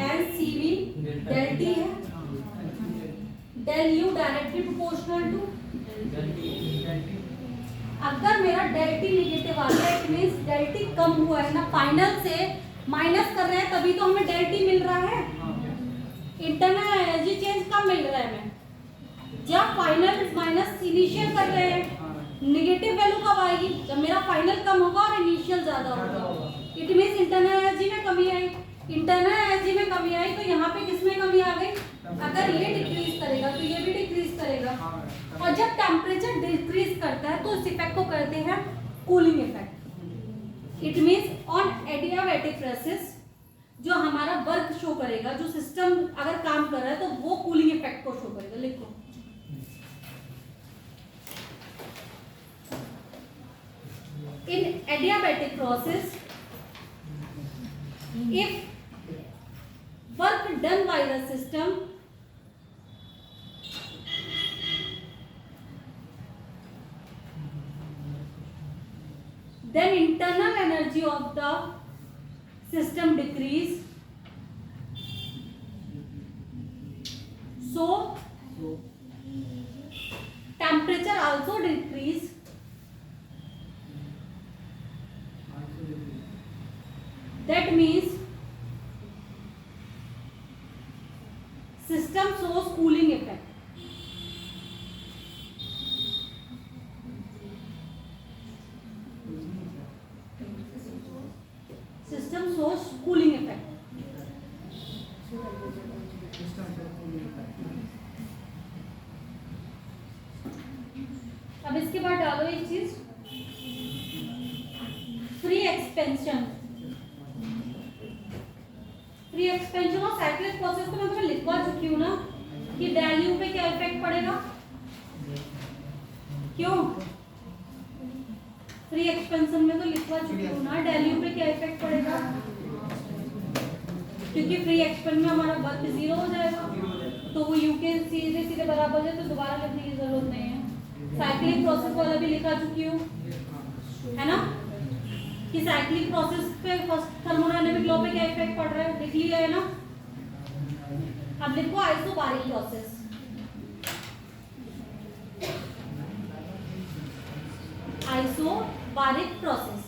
S1: N C V del T है। Del U directly proportional to, अगर मेरा डेल टी निगेटिव आ गया इट मींस डेल टी कम हुआ है ना, फाइनल से माइनस कर रहे हैं तभी तो हमें डेल टी मिल रहा है। इंटरनल एनर्जी चेंज कम मिल रहा है हमें, जब फाइनल माइनस इनिशियल कर रहे हैं। निगेटिव वैल्यू कब आएगी, जब मेरा फाइनल कम होगा और इनिशियल ज्यादा होगा। इट मींस इंटरनल एनर्जी में कमी आई। इंटरनल एनर्जी में कमी आई तो यहाँ पे किसमें कमी आ गई, अगर ये डिक्रीज करेगा तो ये भी डिक्रीज करेगा। और जब टेम्परेचर डिक्रीज करता है तो इस इफेक्ट को कहते हैं cooling effect. It means on adiabatic process जो हमारा वर्क शो करेगा, जो सिस्टम अगर काम कर रहा है तो वो कूलिंग इफेक्ट को शो करेगा। लिखो in adiabatic process if work done by the system then internal energy of the system decrease, so temperature also decrease. That means system shows cooling effect. System shows cooling effect. अब इसके बाद डालो एक चीज, फ्री एक्सपेंशन। फ्री एक्सपेंशन और साइक्लिक प्रोसेस को मैं तुम्हें लिखवा चुकी हूँ ना कि डेल यू पे क्या इफेक्ट पड़ेगा, क्यों फ्री एक्सपेंशन में तो लिखवा चुकी हूँ ना, डेल यू पे क्या इफेक्ट पड़ेगा, क्योंकि फ्री एक्सपेंशन में हमारा वर्क जीरो हो जाएगा तो वो यू के सीधे सीधे बराबर हो जाए, तो दोबारा लिखने की जरूरत नहीं है। साइक्लिक प्रोसेस वाला भी लिखा चुकी हूँ है ना, कि साइक्लिक प्रोसेस पे थर्मोडायनामिक लॉ पे क्या इफेक्ट पड़ रहा है, लिख लिया है ना। अब लिखो isobaric process. Isobaric process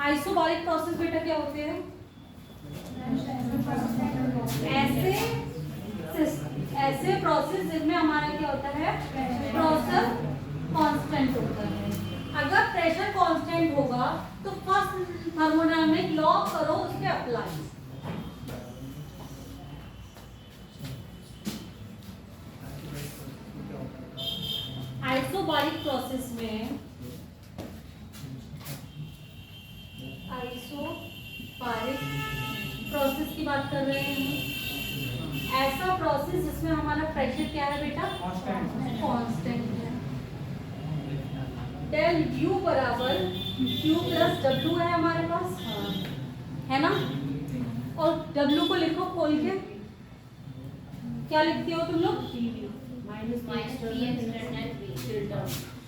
S1: isobaric process बेटा क्या होते हैं, ऐसे प्रोसेस जिनमें हमारा क्या होता है, प्रेशर कांस्टेंट होता है। अगर प्रेशर कांस्टेंट होगा तो फर्स्ट थर्मोडायनामिक लॉ करो, उस पे अप्लाई। आइसोबारिक प्रोसेस में प्रोसेस की बात कर रहे हैं, ऐसा प्रोसेस जिसमें हमारा प्रेशर क्या है बेटा, कांस्टेंट है। डेल यू बराबर Q प्लस W है हमारे पास, है ना। और W को लिखो खोल के, क्या लिखते हो तुम लोग,
S3: minus
S5: P external V.
S3: Delta.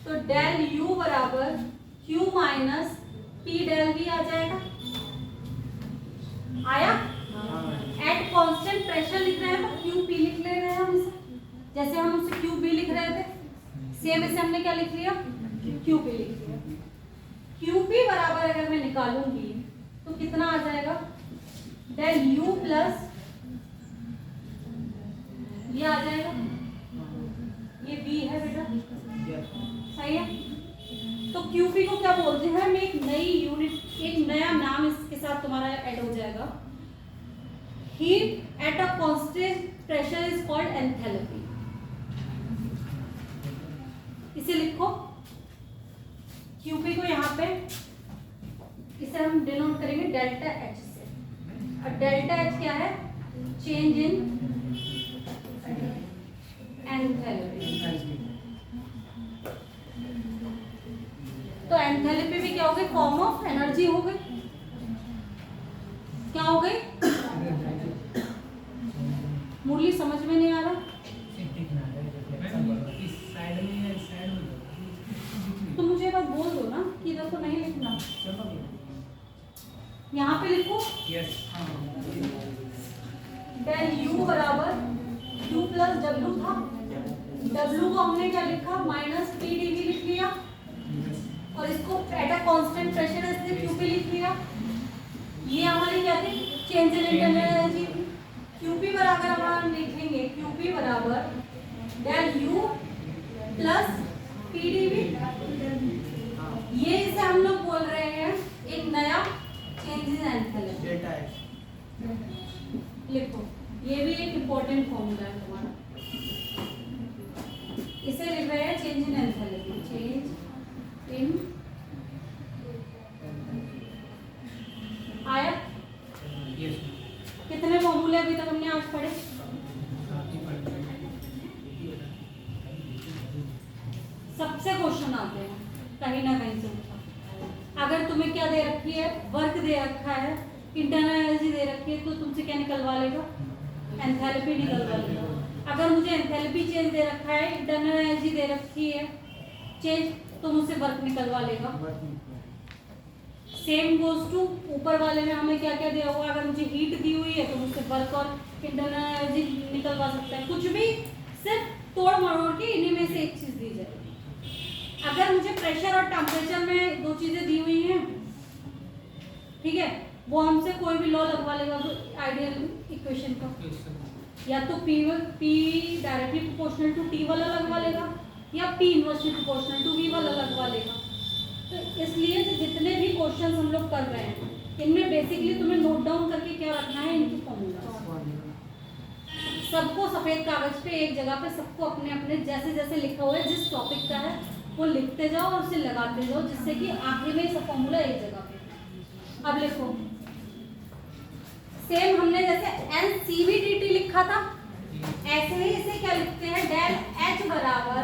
S1: तो डेल U बराबर Q minus P del V आ जाएगा। आया? एट कांस्टेंट प्रेशर लिख रहे हैं तो क्यू पी लिख ले रहे हैं हम इसे, जैसे हम उसे क्यू बी लिख रहे थे सेम इसे हमने क्या लिख लिया, क्यू पी लिख लिया। क्यू पी बराबर अगर मैं निकालूंगी तो कितना आ जाएगा, डेल यू प्लस ये आ जाएगा, ये बी है बेटा, सही है। तो क्यूपी को क्या बोलते हैं, हम एक नई यूनिट, एक नया नाम इसके साथ तुम्हारा ऐड हो जाएगा। Heat at a constant pressure is called enthalpy. इसे लिखो, क्यूपी को यहाँ पे इसे हम डिनोट करेंगे डेल्टा एच से। और डेल्टा एच क्या है, चेंज इन एंथैल्पी। तो एंथैल्पी भी क्या हो गई, फॉर्म ऑफ एनर्जी हो गई। क्या हो गई मुरली, समझ में नहीं आ रहा?
S2: इस साइड में या इस साइड में
S1: तो मुझे एक बार बोल दो ना कि इधर को नहीं लिखना, यहाँ पे लिखो
S2: यस।
S1: डेल यू बराबर Q प्लस डब्ल्यू था, डब्ल्यू को हमने क्या लिखा, माइनस पी डी वी लिख लिया, और इसको एट अ कांस्टेंट प्रेशर इसने क्यू पी लिख लिया। ये हमारी क्या थी, change in internal energy. QP बराबर हम लिखेंगे, क्यूपी बराबर del U plus P D V. ये इसे हम लोग बोल रहे हैं एक नया change in enthalpy.
S4: Delta H
S1: लिखो, ये भी एक इम्पोर्टेंट फॉर्मूला है तुम्हारा, इसे लिख रहे हैं change in enthalpy, change in आया।
S2: यस।
S1: कितने फॉर्मूले अभी तक हमने आज पढ़े, सबसे क्वेश्चन आते हैं कहीं ना कहीं से। अगर तुम्हें क्या दे रखी है, वर्क दे रखा है, इंटरनल एनर्जी दे रखी है, तो तुमसे क्या निकलवा लेगा, एंथैल्पी निकलवा लेगा। अगर मुझे एंथैल्पी चेंज दे रखा है, इंटरनल एनर्जी दे रखी है चेंज, तो मुझसे वर्क निकलवा लेगा। सेम गोज टू ऊपर वाले में हमें क्या क्या दिया हुआ, अगर मुझे हीट दी हुई है तो मुझसे वर्क और इंटरनल एनर्जी निकलवा सकता है। कुछ भी सिर्फ तोड़ मरोड़ के इन्हीं में से एक चीज दी जाएगी। अगर मुझे प्रेशर और टेम्परेचर में दो चीजें दी हुई हैं, ठीक है, वो हमसे कोई भी लॉ लगवा लेगा आइडियल इक्वेशन का, या तो P directly proportional to T वाला लगवा लेगा, या P inversely proportional to V वाला लगवा लेगा। तो इसलिए जितने भी क्वेश्चंस हम लोग कर रहे हैं, इनमें बेसिकली तुम्हें नोट डाउन करके क्या रखना है, इनकी फॉर्मूला सबको सफेद कागज पे एक जगह पे सबको अपने अपने जैसे जैसे लिखा हुआ है जिस टॉपिक का है वो लिखते जाओ और उसे लगाते जाओ, जिससे कि आखिर में सब फॉर्मूला एक जगह पे। अब लिखो, सेम हमने जैसे NCV/dt लिखा था, ऐसे ही इसे क्या लिखते हैं, डेल H बराबर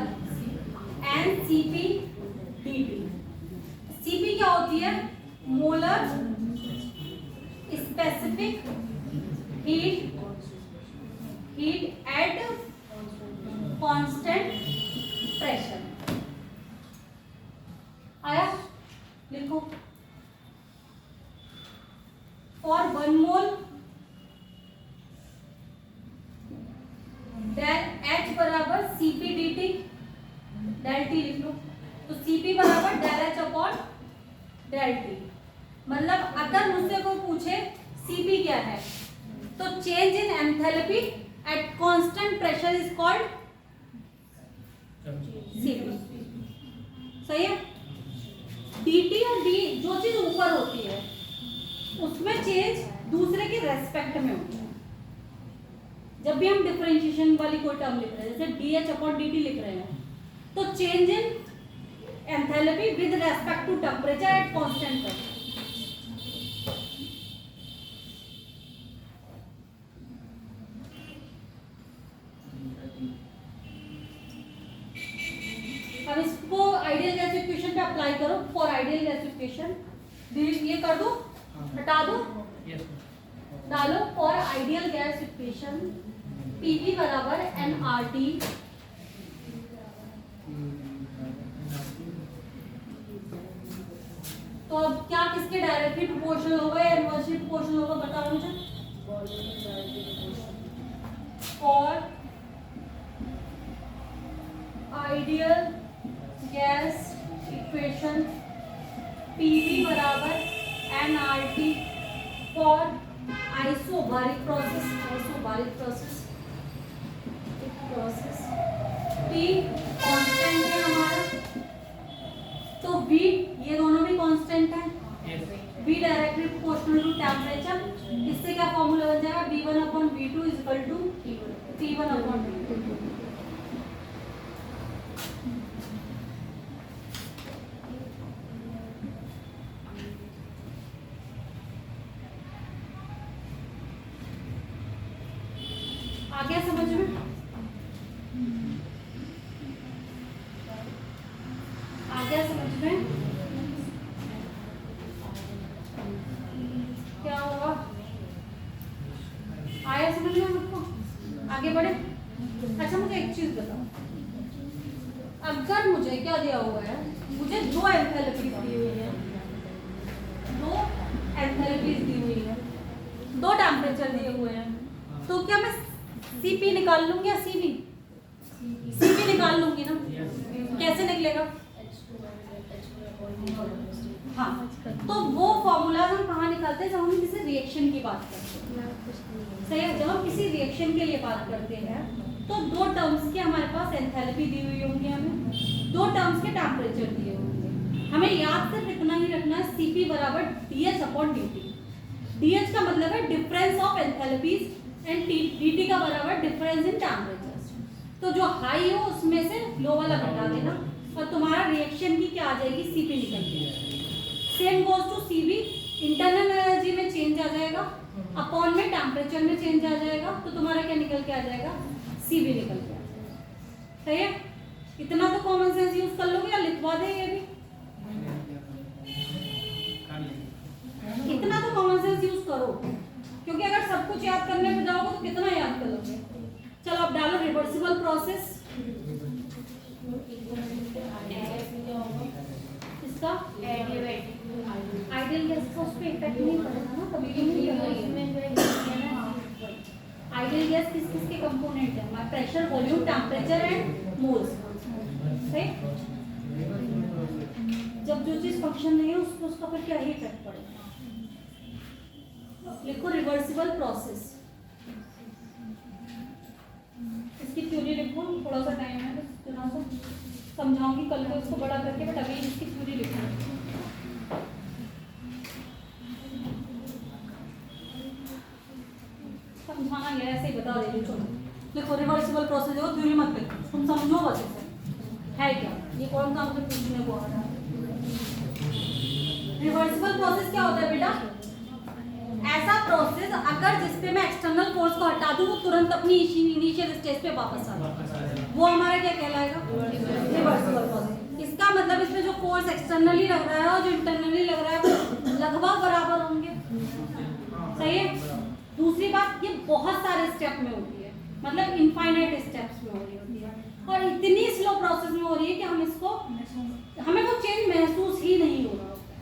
S1: NCP/dt। CP क्या होती है, molar specific heat at constant pressure. आया, लिखो, फॉर 1 मोल डेल H बराबर CP/dt, डेल T लिख लो। तो CP बराबर del H upon del T। मतलब अगर मुझसे वो पूछे CP क्या है, तो change in enthalpy eight constant pressure is called CP। सही है। dt और d जो चीज ऊपर होती है उसमें चेंज दूसरे के रेस्पेक्ट में होती है। जब भी हम डिफरेंशिएशन वाली कोई टर्म लिख रहे हैं, जैसे dH अपॉन dt लिख रहे हैं, तो change in enthalpy with respect to temperature at constant pressure. अब इसको आइडियल गैस इक्वेशन पे अप्लाई करो। फॉर आइडियल गैस इक्वेशन ये कर दो, हटा दो, डालो। For ideal gas equation PV बराबर nRT तो अब क्या किसके डायरेक्टली प्रोपोर्शनल होगा या इनवर्सली प्रोपोर्शनल होगा, बताओ मुझे। और आइडियल गैस इक्वेशन PV बराबर nRT for isobaric process T constant है हमारा, तो V ये दोनों भी कांस्टेंट है, V directly proportional to temperature. इससे क्या फॉर्मूला बन जाएगा, V1/V2 is equal to T1/V2। आ गया समझ में? आ गया समझ में? क्या होगा, आया समझ में आपको? आगे बढ़े। अच्छा मुझे एक चीज बताओ, अगर मुझे क्या दिया हुआ है, मुझे दो एंथैल्पीज दी हुई है, दो एंथैल्पीज दी हुई है, दो टेम्परेचर दिए हुए हैं, तो क्या मैं CP निकाल लूंगी या CV? CV निकाल लूंगी ना, कैसे निकलेगा? हाँ, तो वो फॉर्मूला हम कहाँ निकालते हैं, जब हम किसी रिएक्शन की बात करते हैं, सही है। जब हम किसी रिएक्शन के लिए बात करते हैं तो दो टर्म्स के हमारे पास एंथैल्पी दी हुई होंगी, हमें दो टर्म्स के टेम्परेचर दिए होंगे। हमें याद सिर्फ इतना ही रखना है, CP बराबर DH/dt। DH का मतलब है difference of enthalpies and dt का बराबर डिफरेंस इन टेम्परेचर्स। तो जो हाई हो उसमें से लो वाला घटा देना और तुम्हारा रिएक्शन की क्या आ जाएगी, CP निकल जाएगी। Same goes to CV, internal energy में चेंज आ जाएगा, अपॉन में टेम्परेचर में चेंज आ जाएगा, तो तुम्हारा क्या निकल के आ जाएगा, CV निकल के आ जाएगा। सही है? इतना तो कॉमन सेंस यूज कर लोगे या लिखवा दे ये भी? इतना तो कॉमन सेंस यूज करो, क्योंकि अगर सब कुछ याद करने पे जाओगे तो कितना याद कर लोगे। चलो अब डालो रिवर्सिबल प्रोसेस, इसका आइडियल गैस का उस पर इफेक्ट नहीं पड़ेगा ना, कभी भी नहीं पड़ेगा। आइडियल गैस किस किस के कंपोनेंट है, हमारा pressure, volume, temperature and moles. सही? जब जो चीज फंक्शन नहीं है उसको उसका फिर क्या ही इफेक्ट पड़ेगा। लिखो रिवर्सिबल प्रोसेस, इसकी थ्योरी लिखो, थोड़ा सा टाइम है तो थोड़ा सा समझाऊंगी कल को इसको बड़ा करके, बट अभी इसकी थ्योरी लिखो। समझाना है ऐसे ही बता दे, चलो लिखो रिवर्सिबल प्रोसेस, देखो थ्योरी मत लिखो, तुम समझो बस इसे है क्या, ये कौन सा मुझे पूछने को आ रहा है। रिवर्सिबल प्रोसेस क्या होता है बेटा, ऐसा प्रोसेस अगर जिसपे मैं एक्सटर्नल फोर्स को हटा दूं वो तुरंत अपनी इनिशियल स्टेज पे वापस आ जाए, वो हमारा क्या कहलाएगा, रिवर्सिबल प्रोसेस। इसका मतलब इसमें जो फोर्स एक्सटर्नली लग रहा है और जो इंटरनली लग रहा है वो लगभग बराबर होंगे। सही है? दूसरी बात, ये बहुत सारे स्टेप में होती है, मतलब इनफाइनाइट स्टेप्स में हो रही होती है, और इतनी स्लो प्रोसेस में हो रही है कि हम इसको, हमें वो चेंज महसूस ही नहीं हो रहा होता है।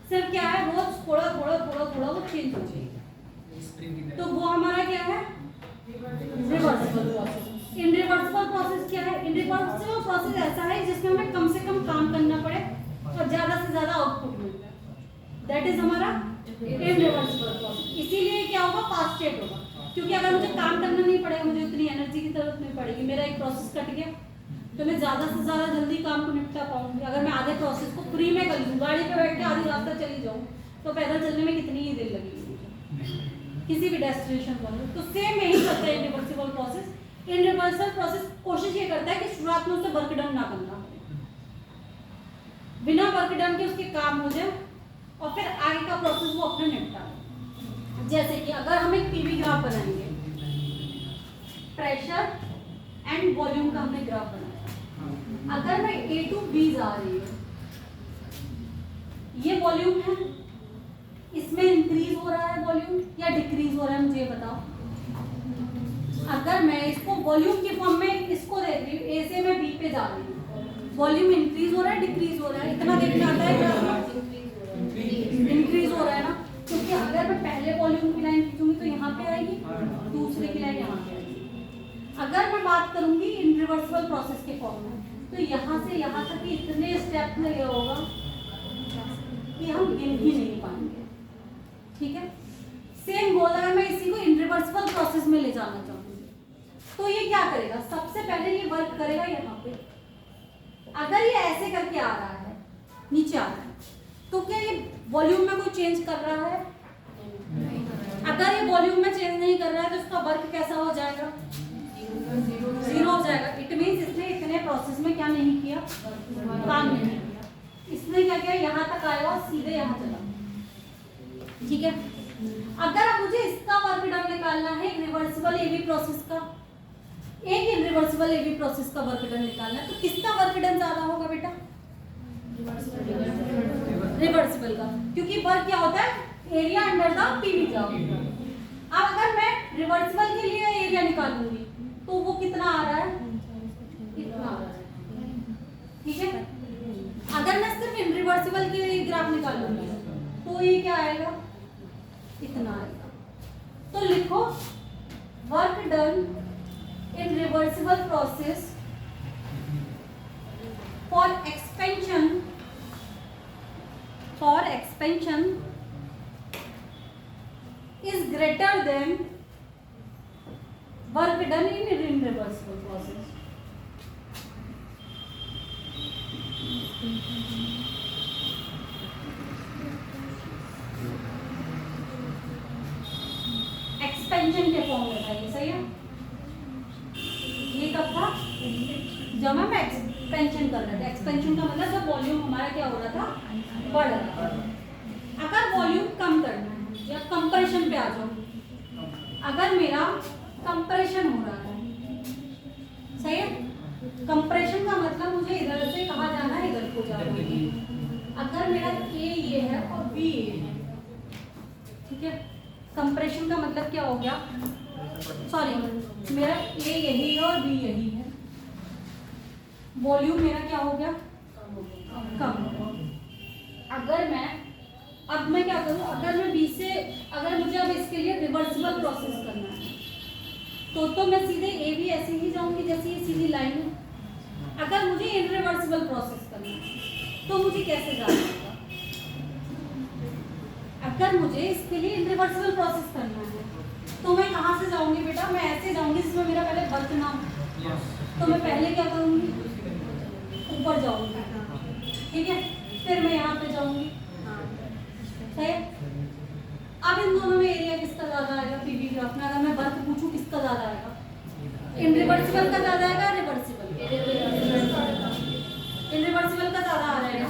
S1: सिर्फ क्या है, रोज थोड़ा थोड़ा थोड़ा थोड़ा वो चेंज हो जाएगा, तो वो हमारा क्या है, रिवर्सिबल प्रोसेस। इनरिवर्सिबल प्रोसेस क्या है, इनरिवर्सिबल प्रोसेस ऐसा है जिसमें हमें कम से कम काम करना पड़े और ज्यादा से ज्यादा आउटपुट मिलता है, दैट इज हमारा इनरिवर्सिबल प्रोसेस। इसीलिए क्या होगा, फास्ट स्टेट होगा, क्योंकि अगर मुझे काम करना नहीं पड़ेगा, मुझे उतनी एनर्जी की जरूरत नहीं पड़ेगी, मेरा एक प्रोसेस कट गया तो मैं ज्यादा से ज्यादा जल्दी काम को निपटा पाऊंगी। अगर मैं आधे प्रोसेस को फ्री में कर लूँ, गाड़ी पे बैठ के आधी रास्ता चली जाऊँ, तो पैदल चलने में कितनी ही देर लगेगी मुझे किसी भी डेस्टिनेशन पर। तो सेम यही करता है इनरिवर्सिबल प्रोसेस। इनरिवर्सिबल प्रोसेस कोशिश ये करता है कि शुरुआत में उसे वर्क डन ना करना पड़े, बिना वर्क डन के उसके काम हो जाए और फिर आगे का प्रोसेस वो अपने निपटा। जैसे कि अगर हम एक पीवी ग्राफ बनाएंगे, प्रेशर एंड वॉल्यूम का हमने ग्राफ बनाया, अगर मैं A to B जा रही हूँ, ये वॉल्यूम है, इसमें इंक्रीज हो रहा है वॉल्यूम या डिक्रीज हो रहा है, मुझे बताओ। अगर मैं इसको वॉल्यूम की फॉर्म में इसको दे रही हूँ, A से मैं B पे जा रही हूँ, वॉल्यूम इंक्रीज हो रहा है डिक्रीज हो रहा है, इतना देखना आता है। इनरिवर्सिबल प्रोसेस के फॉर्म में, तो यहाँ से यहाँ तक इतने स्टेप में ये होगा कि हम गिन ही नहीं पाएंगे। ठीक है, सेम बोल रहा है, मैं इसी को इनरिवर्सिबल प्रोसेस में ले जाना चाहूंगी। तो ये क्या करेगा, सबसे पहले ये वर्क करेगा यहाँ पे। अगर ये ऐसे करके आ रहा है, नीचे आ रहा है, तो क्या ये वॉल्यूम में कोई चेंज कर रहा है? अगर ये वॉल्यूम में चेंज नहीं कर रहा है तो इसका वर्क कैसा हो जाएगा? जीरो हो जाएगा। इट मीन्स इसने इतने प्रोसेस में क्या नहीं किया, काम नहीं किया। इसने क्या किया, यहाँ तक आया और सीधे यहाँ चला। ठीक है, अगर मुझे इसका वर्क डन निकालना है रिवर्सिबल एबी प्रोसेस का, एक इनरिवर्सिबल एबी प्रोसेस का वर्क डन निकालना है, तो किसका वर्क डन ज्यादा होगा बेटा? रिवर्सिबल का, क्योंकि वर्क क्या होता है, area under the PV job. अब अगर मैं रिवर्सिबल के लिए एरिया निकालूंगी तो वो कितना आ रहा है, इतना आ रहा है। ठीक है, अगर मैं सिर्फ इनरिवर्सिबल के लिए ग्राफ निकालूंगी तो ये क्या आएगा, इतना आएगा। तो लिखो work done in reversible process for expansion is greater than work done in irreversible process. Expansion के फॉर्म में था ये, सही है। ये कब था, जब हम एक्सपेंशन कर रहे थे। एक्सपेंशन का मतलब जब वॉल्यूम हमारा क्या हो रहा था, बढ़ रहा था। अगर वॉल्यूम कम करना है या कंप्रेशन पे आ जाओ, अगर मेरा कंप्रेशन हो रहा है, सही है, कंप्रेशन का मतलब मुझे इधर से कहाँ जाना है, इधर को जाना है। अगर मेरा ए ये है और बी ये है, ठीक है, कंप्रेशन का मतलब क्या हो गया, सॉरी, मेरा ए यही है और बी यही है, वॉल्यूम मेरा क्या हो गया, कम हो गया। अगर मैं अब मैं क्या करूं, अगर मैं बी से, अगर मुझे अब इसके लिए रिवर्सिबल प्रोसेस करना है तो मैं सीधे ए भी ऐसे ही जाऊंगी जैसे ये सीधी लाइन है। अगर मुझे इनरिवर्सिबल प्रोसेस करना है तो मुझे कैसे जाना होगा, अगर मुझे इसके लिए इनरिवर्सिबल प्रोसेस करना है तो मैं कहाँ से जाऊंगी बेटा, मैं ऐसे जाऊंगी जिसमें मेरा पहले वर्क ना हो। तो मैं पहले क्या करूंगी, ऊपर जाऊंगी, ठीक है, फिर मैं यहाँ पे जाऊंगी, सही है। अब इन दोनों में एरिया किसका ज्यादा आएगा, पीवी ग्राफ में अगर मैं वर्क पूछूं किसका ज्यादा आएगा, इनरिवर्सिबल का ज्यादा आएगा, रिवर्सिबल, इनरिवर्सिबल का ज्यादा आ जाएगा,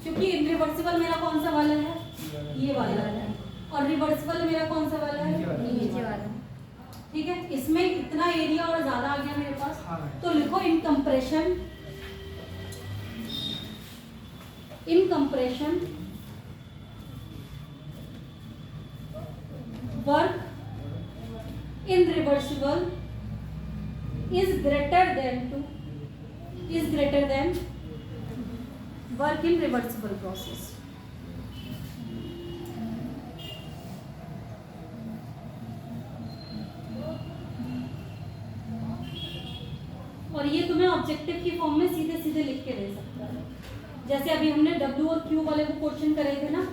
S1: क्योंकि इनरिवर्सिबल मेरा कौन सा वाला है, ये वाला है, और रिवर्सिबल मेरा कौन सा वाला है, नीचे वाला। ठीक है, इसमें इतना एरिया और ज्यादा आ गया मेरे पास, तो लिखो इन compression work in reversible is greater than work in reversible process. और ये तुम्हें ऑब्जेक्टिव की फॉर्म में सीधे सीधे लिख के दे सकता है, जैसे अभी हमने W और Q वाले को क्वेश्चन करे थे ना,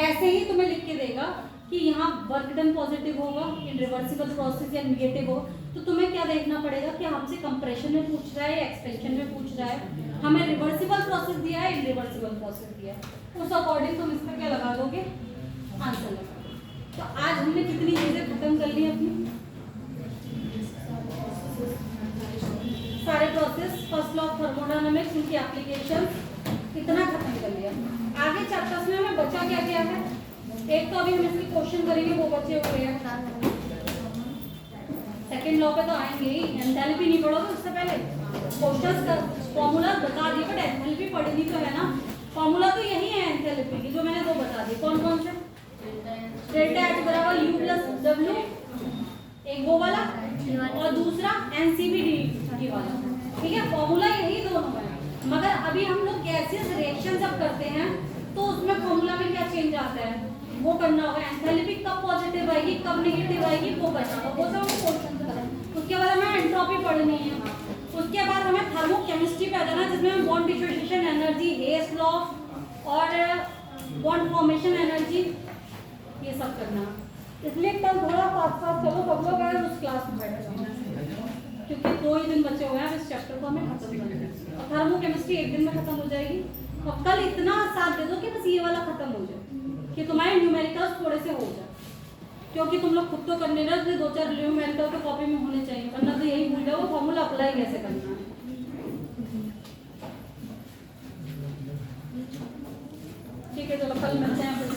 S1: ऐसे ही तुम्हें लिख के देगा कि यहाँ वर्क डन पॉजिटिव होगा इन रिवर्सिबल प्रोसेस या निगेटिव होगा। तो तुम्हें क्या देखना पड़ेगा कि हमसे कंप्रेशन में पूछ रहा है या एक्सपेंशन में पूछ रहा है, हमें रिवर्सिबल प्रोसेस दिया है, इनरिवर्सिबल प्रोसेस दिया है, उस अकॉर्डिंग तुम इसका क्या लगा दोगे, आंसर लगा दोगे। तो आज हमने कितनी चीजें खत्म कर ली अपनी, सारे process, first law of thermodynamics, उनकी एप्लीकेशन इतना खत्म कर लिया। आगे चैप्टर्स में हमें बचा क्या क्या है, एक तो अभी हम इसके क्वेश्चन करेंगे, वो बचे हुए हैं। सेकंड लॉ पे तो आएंगे ही, एंथैल्पी नहीं पढ़ोगे उससे पहले, क्वेश्चंस का फॉर्मूला बता दिए, बट एंथैल्पी पढ़नी तो है ना। फॉर्मूला तो यही है एंथैल्पी की, जो मैंने दो बता दिए, कौन कौन से, डेल्टा एच बराबर यू प्लस डब्ल्यू, एक वो वाला, और दूसरा एनसीबी वाला, ठीक है। फॉर्मूला यही दोनों है, मगर अभी हम लोग गैसेस रिएक्शन जब करते हैं तो उसमें फॉर्मूला में क्या चेंज आता है, वो करना होगा। एंथैल्पी कब पॉजिटिव आएगी, कब नेगेटिव आएगी, वो करना होगा, वो सब हम क्वेश्चन करें। उसके बाद हमें एंट्रोपी पढ़नी है, उसके बाद हमें थर्मोकेमिस्ट्री पे आ जाना है, जिसमें हम बॉन्ड डिसोसिएशन एनर्जी, हेस लॉ और बॉन्ड फॉर्मेशन एनर्जी ये सब करना। इसलिए कल थोड़ा फास्ट फास्ट चलो सब लोग, अगर उस क्लास में बैठ जाओ, क्योंकि 2 ही दिन बचे हुए हैं इस चैप्टर को हमें खत्म करना है। और थर्मोकेमिस्ट्री 1 दिन में खत्म हो जाएगी। और कल इतना साथ दे दो कि बस ये वाला खत्म हो जाए, कि तुम्हारे न्यूमेरिकल्स थोड़े से हो जाए, क्योंकि तुम लोग खुद तो करने ना, 2-4 न्यूमेरिकल तो कॉपी में होने चाहिए, वरना तो यही भूल जाओ फॉर्मूला अप्लाई कैसे करना है। ठीक है, चलो कल मिलते हैं।